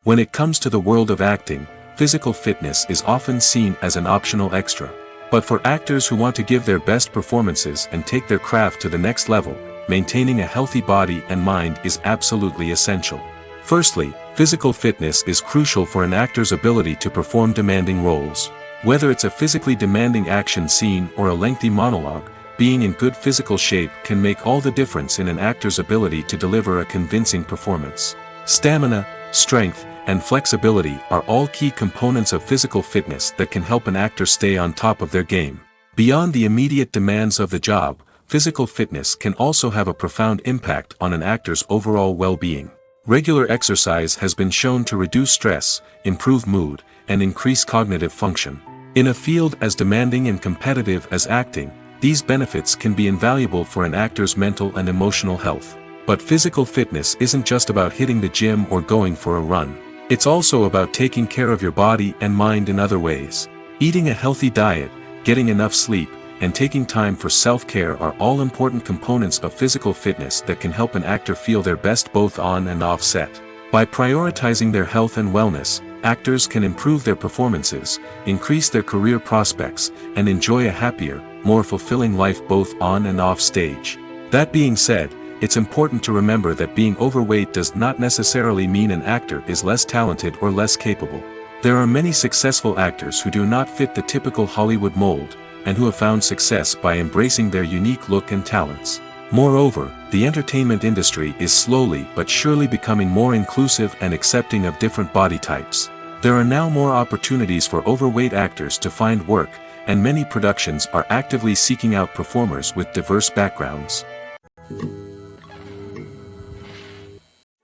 When it comes to the world of acting, physical fitness is often seen as an optional extra. But for actors who want to give their best performances and take their craft to the next level, maintaining a healthy body and mind is absolutely essential. Firstly, physical fitness is crucial for an actor's ability to perform demanding roles. Whether it's a physically demanding action scene or a lengthy monologue, being in good physical shape can make all the difference in an actor's ability to deliver a convincing performance. Stamina, strength, and flexibility are all key components of physical fitness that can help an actor stay on top of their game. Beyond the immediate demands of the job, physical fitness can also have a profound impact on an actor's overall well-being. Regular exercise has been shown to reduce stress, improve mood, and increase cognitive function. In a field as demanding and competitive as acting, these benefits can be invaluable for an actor's mental and emotional health. But physical fitness isn't just about hitting the gym or going for a run. It's also about taking care of your body and mind in other ways. Eating a healthy diet, getting enough sleep, and taking time for self-care are all important components of physical fitness that can help an actor feel their best both on and off set. By prioritizing their health and wellness, actors can improve their performances, increase their career prospects, and enjoy a happier, more fulfilling life both on and off stage. That being said, it's important to remember that being overweight does not necessarily mean an actor is less talented or less capable. There are many successful actors who do not fit the typical Hollywood mold, and who have found success by embracing their unique look and talents. Moreover, the entertainment industry is slowly but surely becoming more inclusive and accepting of different body types. There are now more opportunities for overweight actors to find work, and many productions are actively seeking out performers with diverse backgrounds.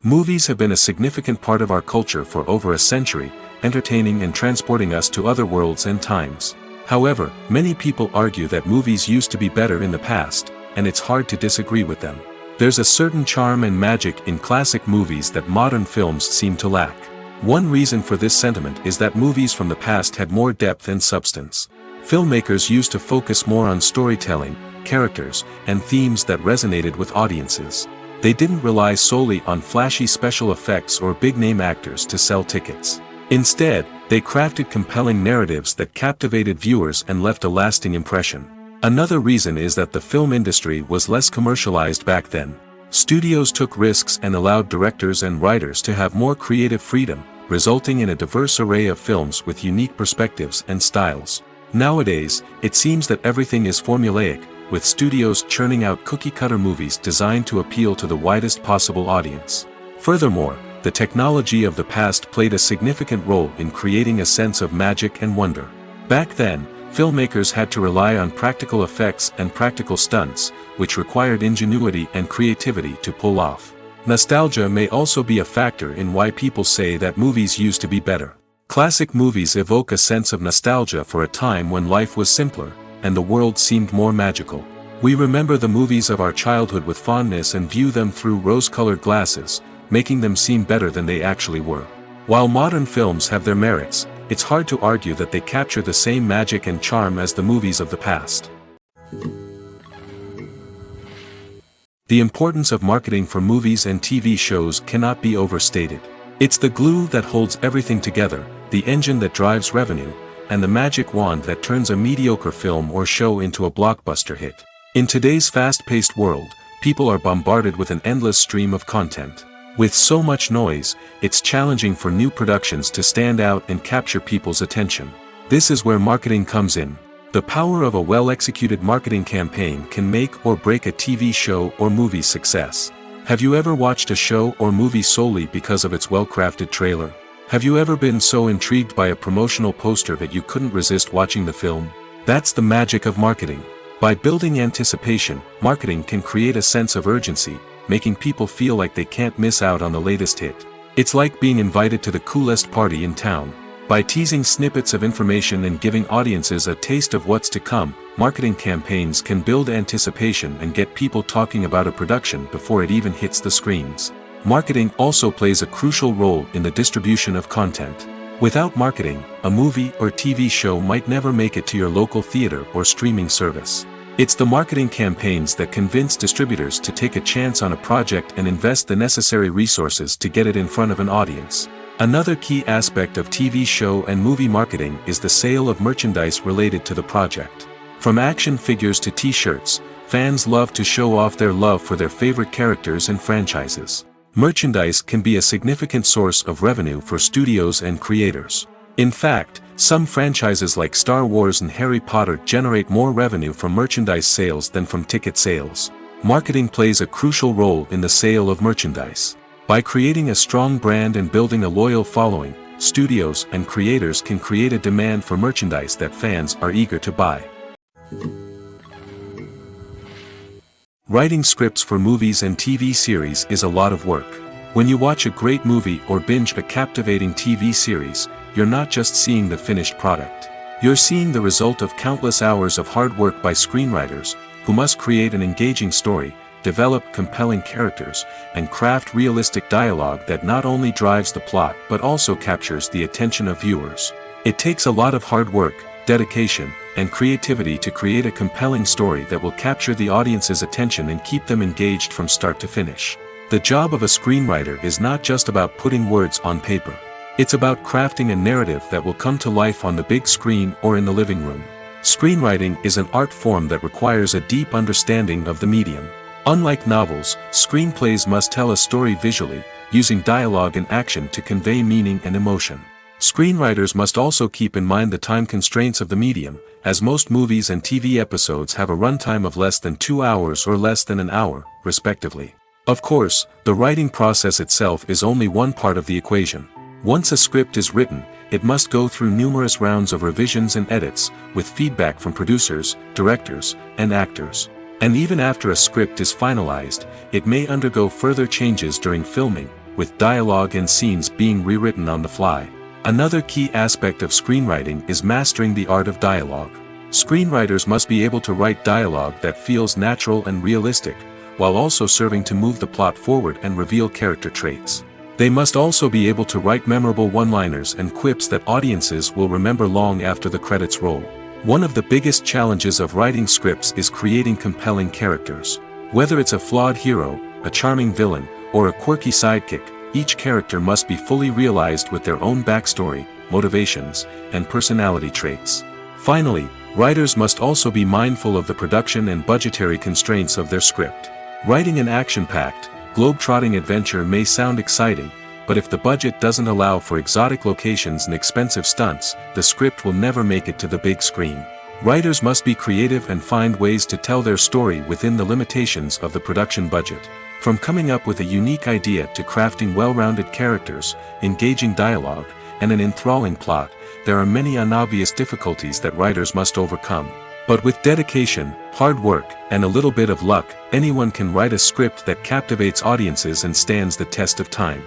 Movies have been a significant part of our culture for over a century, entertaining and transporting us to other worlds and times. However, many people argue that movies used to be better in the past, and it's hard to disagree with them. There's a certain charm and magic in classic movies that modern films seem to lack. One reason for this sentiment is that movies from the past had more depth and substance. Filmmakers used to focus more on storytelling, characters, and themes that resonated with audiences. They didn't rely solely on flashy special effects or big-name actors to sell tickets. Instead, they crafted compelling narratives that captivated viewers and left a lasting impression. Another reason is that the film industry was less commercialized back then. Studios took risks and allowed directors and writers to have more creative freedom, resulting in a diverse array of films with unique perspectives and styles. Nowadays, it seems that everything is formulaic, with studios churning out cookie-cutter movies designed to appeal to the widest possible audience. Furthermore, the technology of the past played a significant role in creating a sense of magic and wonder. Back then, filmmakers had to rely on practical effects and practical stunts, which required ingenuity and creativity to pull off. Nostalgia may also be a factor in why people say that movies used to be better. Classic movies evoke a sense of nostalgia for a time when life was simpler, and the world seemed more magical. We remember the movies of our childhood with fondness and view them through rose-colored glasses, making them seem better than they actually were. While modern films have their merits, it's hard to argue that they capture the same magic and charm as the movies of the past. The importance of marketing for movies and TV shows cannot be overstated. It's the glue that holds everything together, the engine that drives revenue, and the magic wand that turns a mediocre film or show into a blockbuster hit. In today's fast-paced world, people are bombarded with an endless stream of content. With so much noise, it's challenging for new productions to stand out and capture people's attention. This is where marketing comes in. The power of a well-executed marketing campaign can make or break a TV show or movie's success. Have you ever watched a show or movie solely because of its well-crafted trailer? Have you ever been so intrigued by a promotional poster that you couldn't resist watching the film? That's the magic of marketing. By building anticipation, marketing can create a sense of urgency, making people feel like they can't miss out on the latest hit. It's like being invited to the coolest party in town. By teasing snippets of information and giving audiences a taste of what's to come, marketing campaigns can build anticipation and get people talking about a production before it even hits the screens. Marketing also plays a crucial role in the distribution of content. Without marketing, a movie or TV show might never make it to your local theater or streaming service. It's the marketing campaigns that convince distributors to take a chance on a project and invest the necessary resources to get it in front of an audience. Another key aspect of TV show and movie marketing is the sale of merchandise related to the project. From action figures to t-shirts, fans love to show off their love for their favorite characters and franchises. Merchandise can be a significant source of revenue for studios and creators. In fact, some franchises like Star Wars and Harry Potter generate more revenue from merchandise sales than from ticket sales. Marketing plays a crucial role in the sale of merchandise. By creating a strong brand and building a loyal following, studios and creators can create a demand for merchandise that fans are eager to buy. Writing scripts for movies and TV series is a lot of work. When you watch a great movie or binge a captivating TV series, you're not just seeing the finished product. You're seeing the result of countless hours of hard work by screenwriters, who must create an engaging story, develop compelling characters, and craft realistic dialogue that not only drives the plot but also captures the attention of viewers. It takes a lot of hard work, dedication, and creativity to create a compelling story that will capture the audience's attention and keep them engaged from start to finish. The job of a screenwriter is not just about putting words on paper. It's about crafting a narrative that will come to life on the big screen or in the living room. Screenwriting is an art form that requires a deep understanding of the medium. Unlike novels, screenplays must tell a story visually, using dialogue and action to convey meaning and emotion. Screenwriters must also keep in mind the time constraints of the medium, as most movies and TV episodes have a runtime of less than 2 hours or less than an hour, respectively. Of course, the writing process itself is only one part of the equation. Once a script is written, it must go through numerous rounds of revisions and edits, with feedback from producers, directors, and actors. And even after a script is finalized, it may undergo further changes during filming, with dialogue and scenes being rewritten on the fly. Another key aspect of screenwriting is mastering the art of dialogue. Screenwriters must be able to write dialogue that feels natural and realistic, while also serving to move the plot forward and reveal character traits. They must also be able to write memorable one-liners and quips that audiences will remember long after the credits roll. One of the biggest challenges of writing scripts is creating compelling characters. Whether it's a flawed hero, a charming villain, or a quirky sidekick, each character must be fully realized with their own backstory, motivations, and personality traits. Finally, writers must also be mindful of the production and budgetary constraints of their script. Writing an action-packed, globe-trotting adventure may sound exciting, but if the budget doesn't allow for exotic locations and expensive stunts, the script will never make it to the big screen. Writers must be creative and find ways to tell their story within the limitations of the production budget. From coming up with a unique idea to crafting well-rounded characters, engaging dialogue, and an enthralling plot, there are many unobvious difficulties that writers must overcome. But with dedication, hard work, and a little bit of luck, anyone can write a script that captivates audiences and stands the test of time.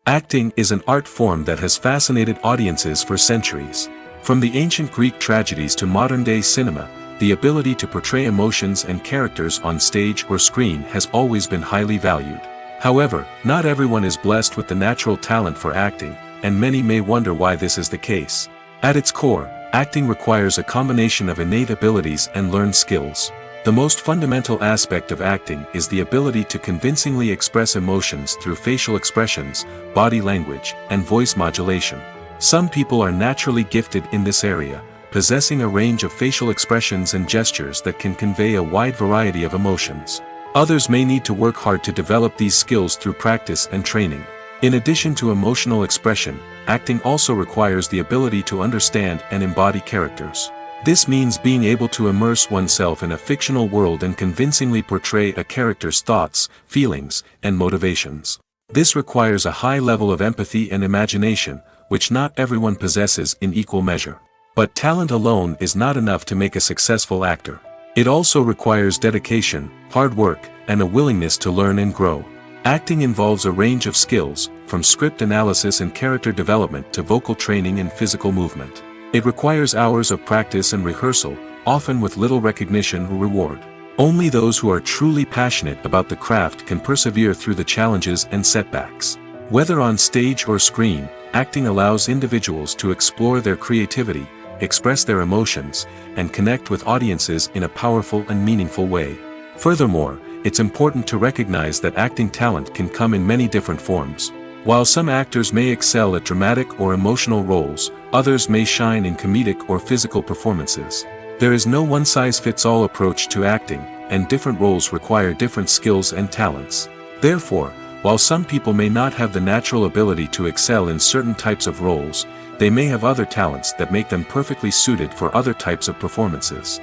Acting is an art form that has fascinated audiences for centuries. From the ancient Greek tragedies to modern-day cinema, the ability to portray emotions and characters on stage or screen has always been highly valued. However, not everyone is blessed with the natural talent for acting, and many may wonder why this is the case. At its core, acting requires a combination of innate abilities and learned skills. The most fundamental aspect of acting is the ability to convincingly express emotions through facial expressions, body language, and voice modulation. Some people are naturally gifted in this area, possessing a range of facial expressions and gestures that can convey a wide variety of emotions. Others may need to work hard to develop these skills through practice and training. In addition to emotional expression, acting also requires the ability to understand and embody characters. This means being able to immerse oneself in a fictional world and convincingly portray a character's thoughts, feelings, and motivations. This requires a high level of empathy and imagination, which not everyone possesses in equal measure. But talent alone is not enough to make a successful actor. It also requires dedication, hard work, and a willingness to learn and grow. Acting involves a range of skills, from script analysis and character development to vocal training and physical movement. It requires hours of practice and rehearsal, often with little recognition or reward. Only those who are truly passionate about the craft can persevere through the challenges and setbacks. Whether on stage or screen, acting allows individuals to explore their creativity, express their emotions, and connect with audiences in a powerful and meaningful way. Furthermore, it's important to recognize that acting talent can come in many different forms. While some actors may excel at dramatic or emotional roles, others may shine in comedic or physical performances. There is no one-size-fits-all approach to acting, and different roles require different skills and talents. Therefore, while some people may not have the natural ability to excel in certain types of roles, they may have other talents that make them perfectly suited for other types of performances.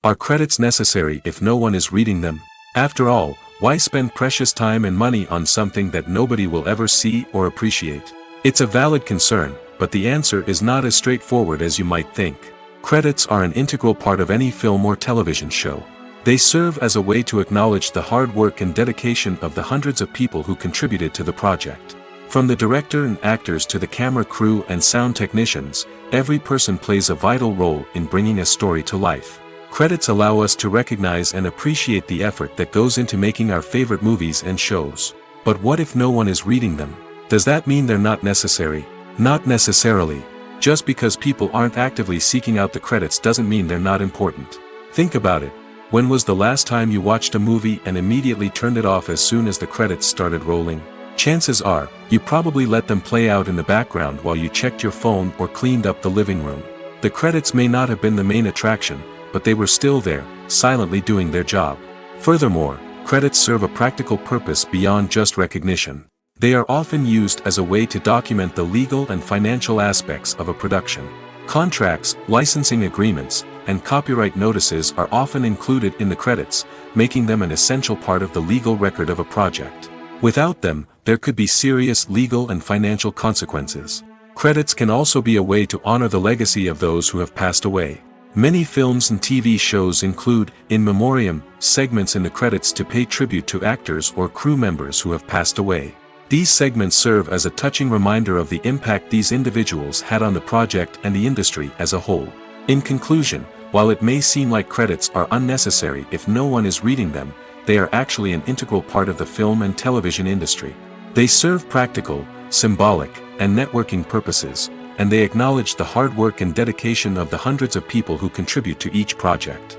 Are credits necessary if no one is reading them? After all, why spend precious time and money on something that nobody will ever see or appreciate? It's a valid concern, but the answer is not as straightforward as you might think. Credits are an integral part of any film or television show. They serve as a way to acknowledge the hard work and dedication of the hundreds of people who contributed to the project. From the director and actors to the camera crew and sound technicians, every person plays a vital role in bringing a story to life. Credits allow us to recognize and appreciate the effort that goes into making our favorite movies and shows. But what if no one is reading them? Does that mean they're not necessary? Not necessarily. Just because people aren't actively seeking out the credits doesn't mean they're not important. Think about it. When was the last time you watched a movie and immediately turned it off as soon as the credits started rolling? Chances are, you probably let them play out in the background while you checked your phone or cleaned up the living room. The credits may not have been the main attraction, but they were still there, silently doing their job. Furthermore, credits serve a practical purpose beyond just recognition. They are often used as a way to document the legal and financial aspects of a production. Contracts, licensing agreements, and copyright notices are often included in the credits, making them an essential part of the legal record of a project. Without them, there could be serious legal and financial consequences. Credits can also be a way to honor the legacy of those who have passed away. Many films and TV shows include, in memoriam, segments in the credits to pay tribute to actors or crew members who have passed away. These segments serve as a touching reminder of the impact these individuals had on the project and the industry as a whole. In conclusion, while it may seem like credits are unnecessary if no one is reading them, they are actually an integral part of the film and television industry. They serve practical, symbolic, and networking purposes, and they acknowledge the hard work and dedication of the hundreds of people who contribute to each project.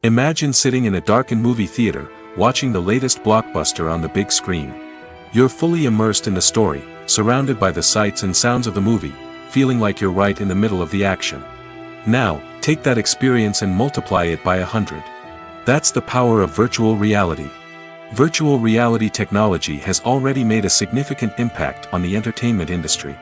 Imagine sitting in a darkened movie theater, watching the latest blockbuster on the big screen. You're fully immersed in the story, surrounded by the sights and sounds of the movie, feeling like you're right in the middle of the action. Now, take that experience and multiply it by 100. That's the power of virtual reality. Virtual reality technology has already made a significant impact on the entertainment industry.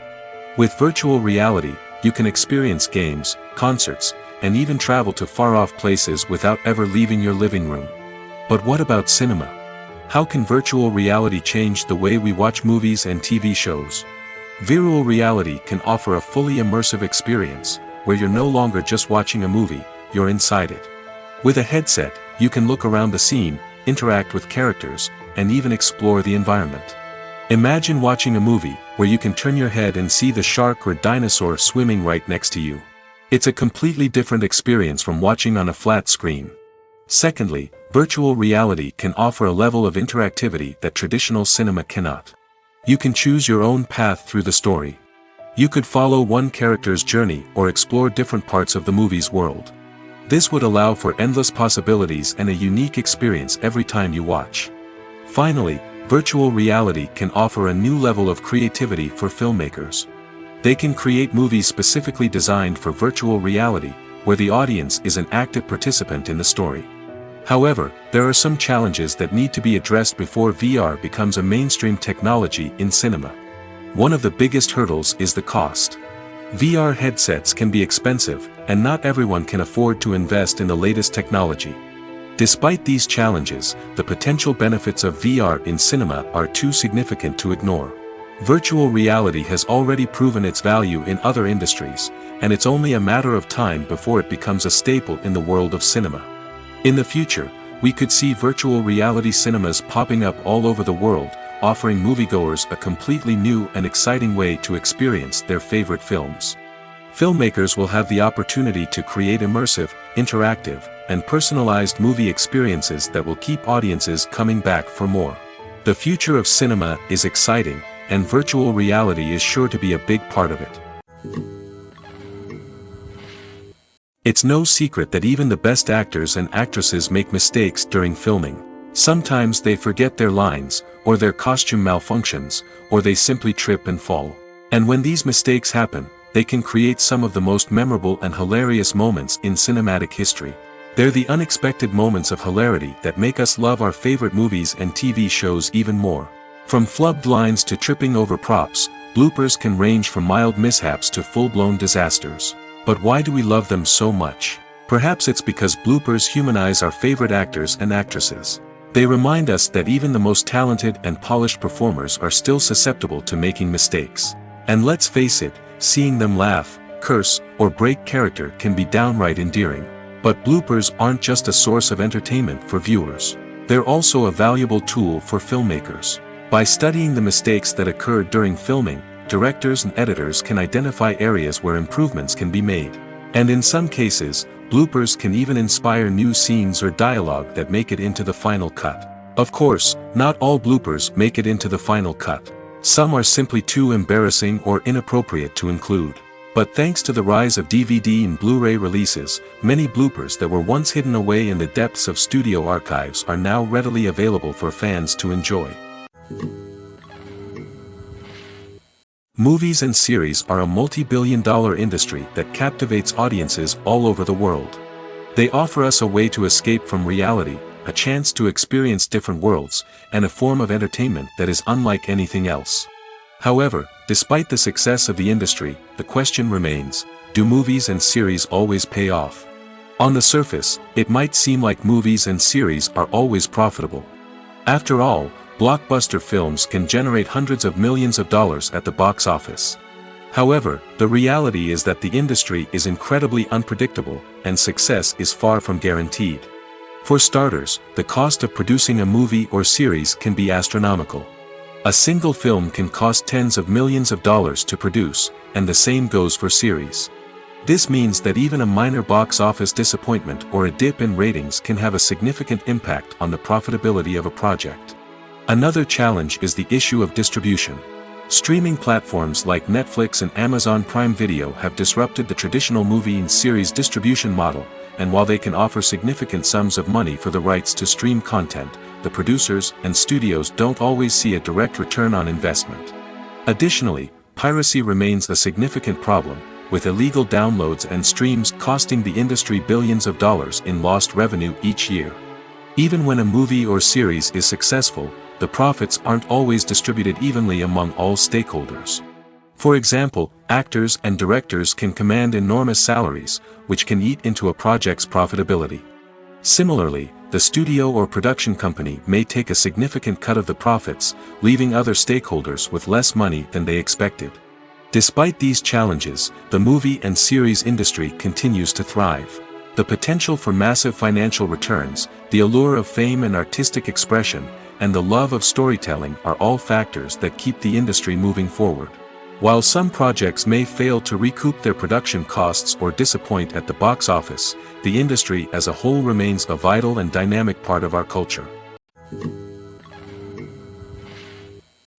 With virtual reality, you can experience games, concerts, and even travel to far-off places without ever leaving your living room. But what about cinema? How can virtual reality change the way we watch movies and TV shows? Virtual reality can offer a fully immersive experience, where you're no longer just watching a movie, you're inside it. With a headset, you can look around the scene, interact with characters, and even explore the environment. Imagine watching a movie where you can turn your head and see the shark or dinosaur swimming right next to you. It's a completely different experience from watching on a flat screen. Secondly, virtual reality can offer a level of interactivity that traditional cinema cannot. You can choose your own path through the story. You could follow one character's journey or explore different parts of the movie's world. This would allow for endless possibilities and a unique experience every time you watch. Finally, virtual reality can offer a new level of creativity for filmmakers. They can create movies specifically designed for virtual reality, where the audience is an active participant in the story. However, there are some challenges that need to be addressed before VR becomes a mainstream technology in cinema. One of the biggest hurdles is the cost. VR headsets can be expensive, and not everyone can afford to invest in the latest technology. Despite these challenges, the potential benefits of VR in cinema are too significant to ignore. Virtual reality has already proven its value in other industries, and it's only a matter of time before it becomes a staple in the world of cinema. In the future, we could see virtual reality cinemas popping up all over the world, offering moviegoers a completely new and exciting way to experience their favorite films. Filmmakers will have the opportunity to create immersive, interactive, and personalized movie experiences that will keep audiences coming back for more. The future of cinema is exciting, and virtual reality is sure to be a big part of it. It's no secret that even the best actors and actresses make mistakes during filming. Sometimes they forget their lines, or their costume malfunctions, or they simply trip and fall. And when these mistakes happen, they can create some of the most memorable and hilarious moments in cinematic history. They're the unexpected moments of hilarity that make us love our favorite movies and TV shows even more. From flubbed lines to tripping over props, bloopers can range from mild mishaps to full-blown disasters. But why do we love them so much? Perhaps it's because bloopers humanize our favorite actors and actresses. They remind us that even the most talented and polished performers are still susceptible to making mistakes. And let's face it, seeing them laugh, curse, or break character can be downright endearing. But bloopers aren't just a source of entertainment for viewers. They're also a valuable tool for filmmakers. By studying the mistakes that occurred during filming, directors and editors can identify areas where improvements can be made. And in some cases, bloopers can even inspire new scenes or dialogue that make it into the final cut. Of course, not all bloopers make it into the final cut. Some are simply too embarrassing or inappropriate to include. But thanks to the rise of DVD and Blu-ray releases, many bloopers that were once hidden away in the depths of studio archives are now readily available for fans to enjoy. Movies and series are a multi-billion-dollar industry that captivates audiences all over the world. They offer us a way to escape from reality, a chance to experience different worlds, and a form of entertainment that is unlike anything else. However, despite the success of the industry, the question remains, do movies and series always pay off? On the surface, it might seem like movies and series are always profitable. After all, blockbuster films can generate hundreds of millions of dollars at the box office. However, the reality is that the industry is incredibly unpredictable, and success is far from guaranteed. For starters, the cost of producing a movie or series can be astronomical. A single film can cost tens of millions of dollars to produce, and the same goes for series. This means that even a minor box office disappointment or a dip in ratings can have a significant impact on the profitability of a project. Another challenge is the issue of distribution. Streaming platforms like Netflix and Amazon Prime Video have disrupted the traditional movie and series distribution model, and while they can offer significant sums of money for the rights to stream content, the producers and studios don't always see a direct return on investment. Additionally, piracy remains a significant problem, with illegal downloads and streams costing the industry billions of dollars in lost revenue each year. Even when a movie or series is successful, the profits aren't always distributed evenly among all stakeholders. For example, actors and directors can command enormous salaries, which can eat into a project's profitability. Similarly, the studio or production company may take a significant cut of the profits, leaving other stakeholders with less money than they expected. Despite these challenges, the movie and series industry continues to thrive. The potential for massive financial returns, the allure of fame and artistic expression, and the love of storytelling are all factors that keep the industry moving forward. While some projects may fail to recoup their production costs or disappoint at the box office, the industry as a whole remains a vital and dynamic part of our culture.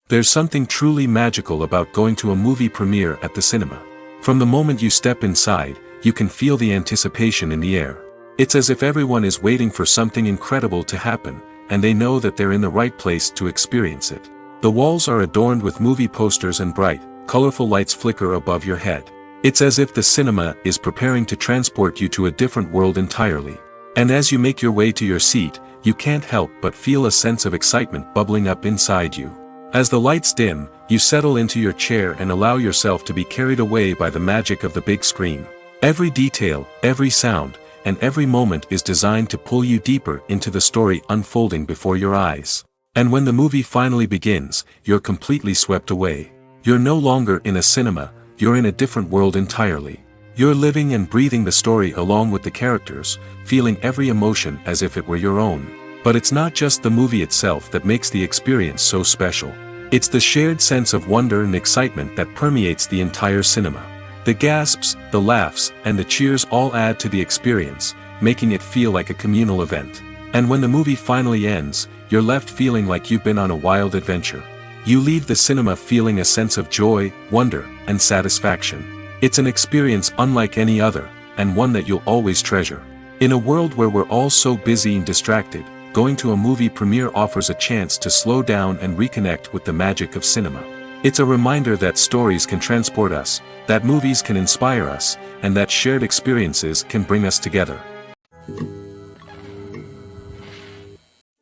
There's something truly magical about going to a movie premiere at the cinema. From the moment you step inside, you can feel the anticipation in the air. It's as if everyone is waiting for something incredible to happen, and they know that they're in the right place to experience it. The walls are adorned with movie posters and bright, colorful lights flicker above your head. It's as if the cinema is preparing to transport you to a different world entirely. And as you make your way to your seat, you can't help but feel a sense of excitement bubbling up inside you. As the lights dim, you settle into your chair and allow yourself to be carried away by the magic of the big screen. Every detail, every sound, and every moment is designed to pull you deeper into the story unfolding before your eyes. And when the movie finally begins, you're completely swept away. You're no longer in a cinema, you're in a different world entirely. You're living and breathing the story along with the characters, feeling every emotion as if it were your own. But it's not just the movie itself that makes the experience so special. It's the shared sense of wonder and excitement that permeates the entire cinema. The gasps, the laughs, and the cheers all add to the experience, making it feel like a communal event. And when the movie finally ends, you're left feeling like you've been on a wild adventure. You leave the cinema feeling a sense of joy, wonder, and satisfaction. It's an experience unlike any other, and one that you'll always treasure. In a world where we're all so busy and distracted, going to a movie premiere offers a chance to slow down and reconnect with the magic of cinema. It's a reminder that stories can transport us, that movies can inspire us, and that shared experiences can bring us together.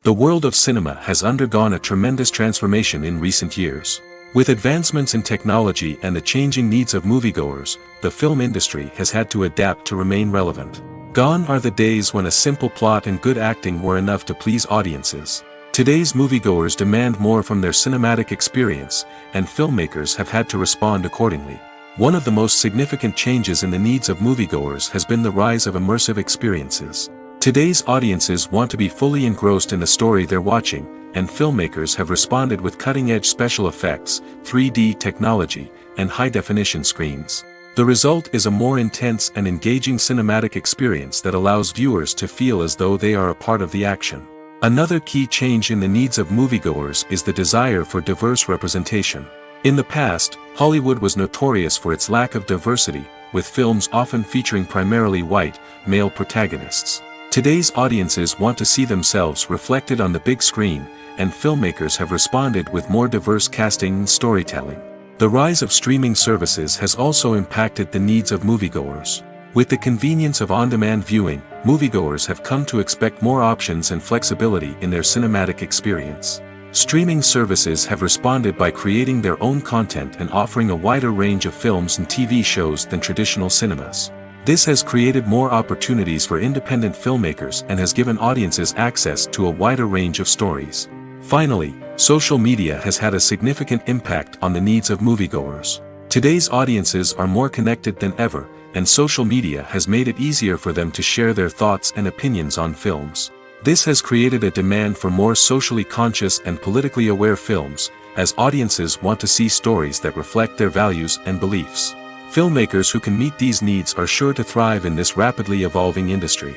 The world of cinema has undergone a tremendous transformation in recent years. With advancements in technology and the changing needs of moviegoers, the film industry has had to adapt to remain relevant. Gone are the days when a simple plot and good acting were enough to please audiences. Today's moviegoers demand more from their cinematic experience, and filmmakers have had to respond accordingly. One of the most significant changes in the needs of moviegoers has been the rise of immersive experiences. Today's audiences want to be fully engrossed in the story they're watching, and filmmakers have responded with cutting-edge special effects, 3D technology, and high-definition screens. The result is a more intense and engaging cinematic experience that allows viewers to feel as though they are a part of the action. Another key change in the needs of moviegoers is the desire for diverse representation. In the past, Hollywood was notorious for its lack of diversity, with films often featuring primarily white, male protagonists. Today's audiences want to see themselves reflected on the big screen, and filmmakers have responded with more diverse casting and storytelling. The rise of streaming services has also impacted the needs of moviegoers. With the convenience of on-demand viewing, moviegoers have come to expect more options and flexibility in their cinematic experience. Streaming services have responded by creating their own content and offering a wider range of films and TV shows than traditional cinemas. This has created more opportunities for independent filmmakers and has given audiences access to a wider range of stories. Finally, social media has had a significant impact on the needs of moviegoers. Today's audiences are more connected than ever, and social media has made it easier for them to share their thoughts and opinions on films. This has created a demand for more socially conscious and politically aware films, as audiences want to see stories that reflect their values and beliefs. Filmmakers who can meet these needs are sure to thrive in this rapidly evolving industry.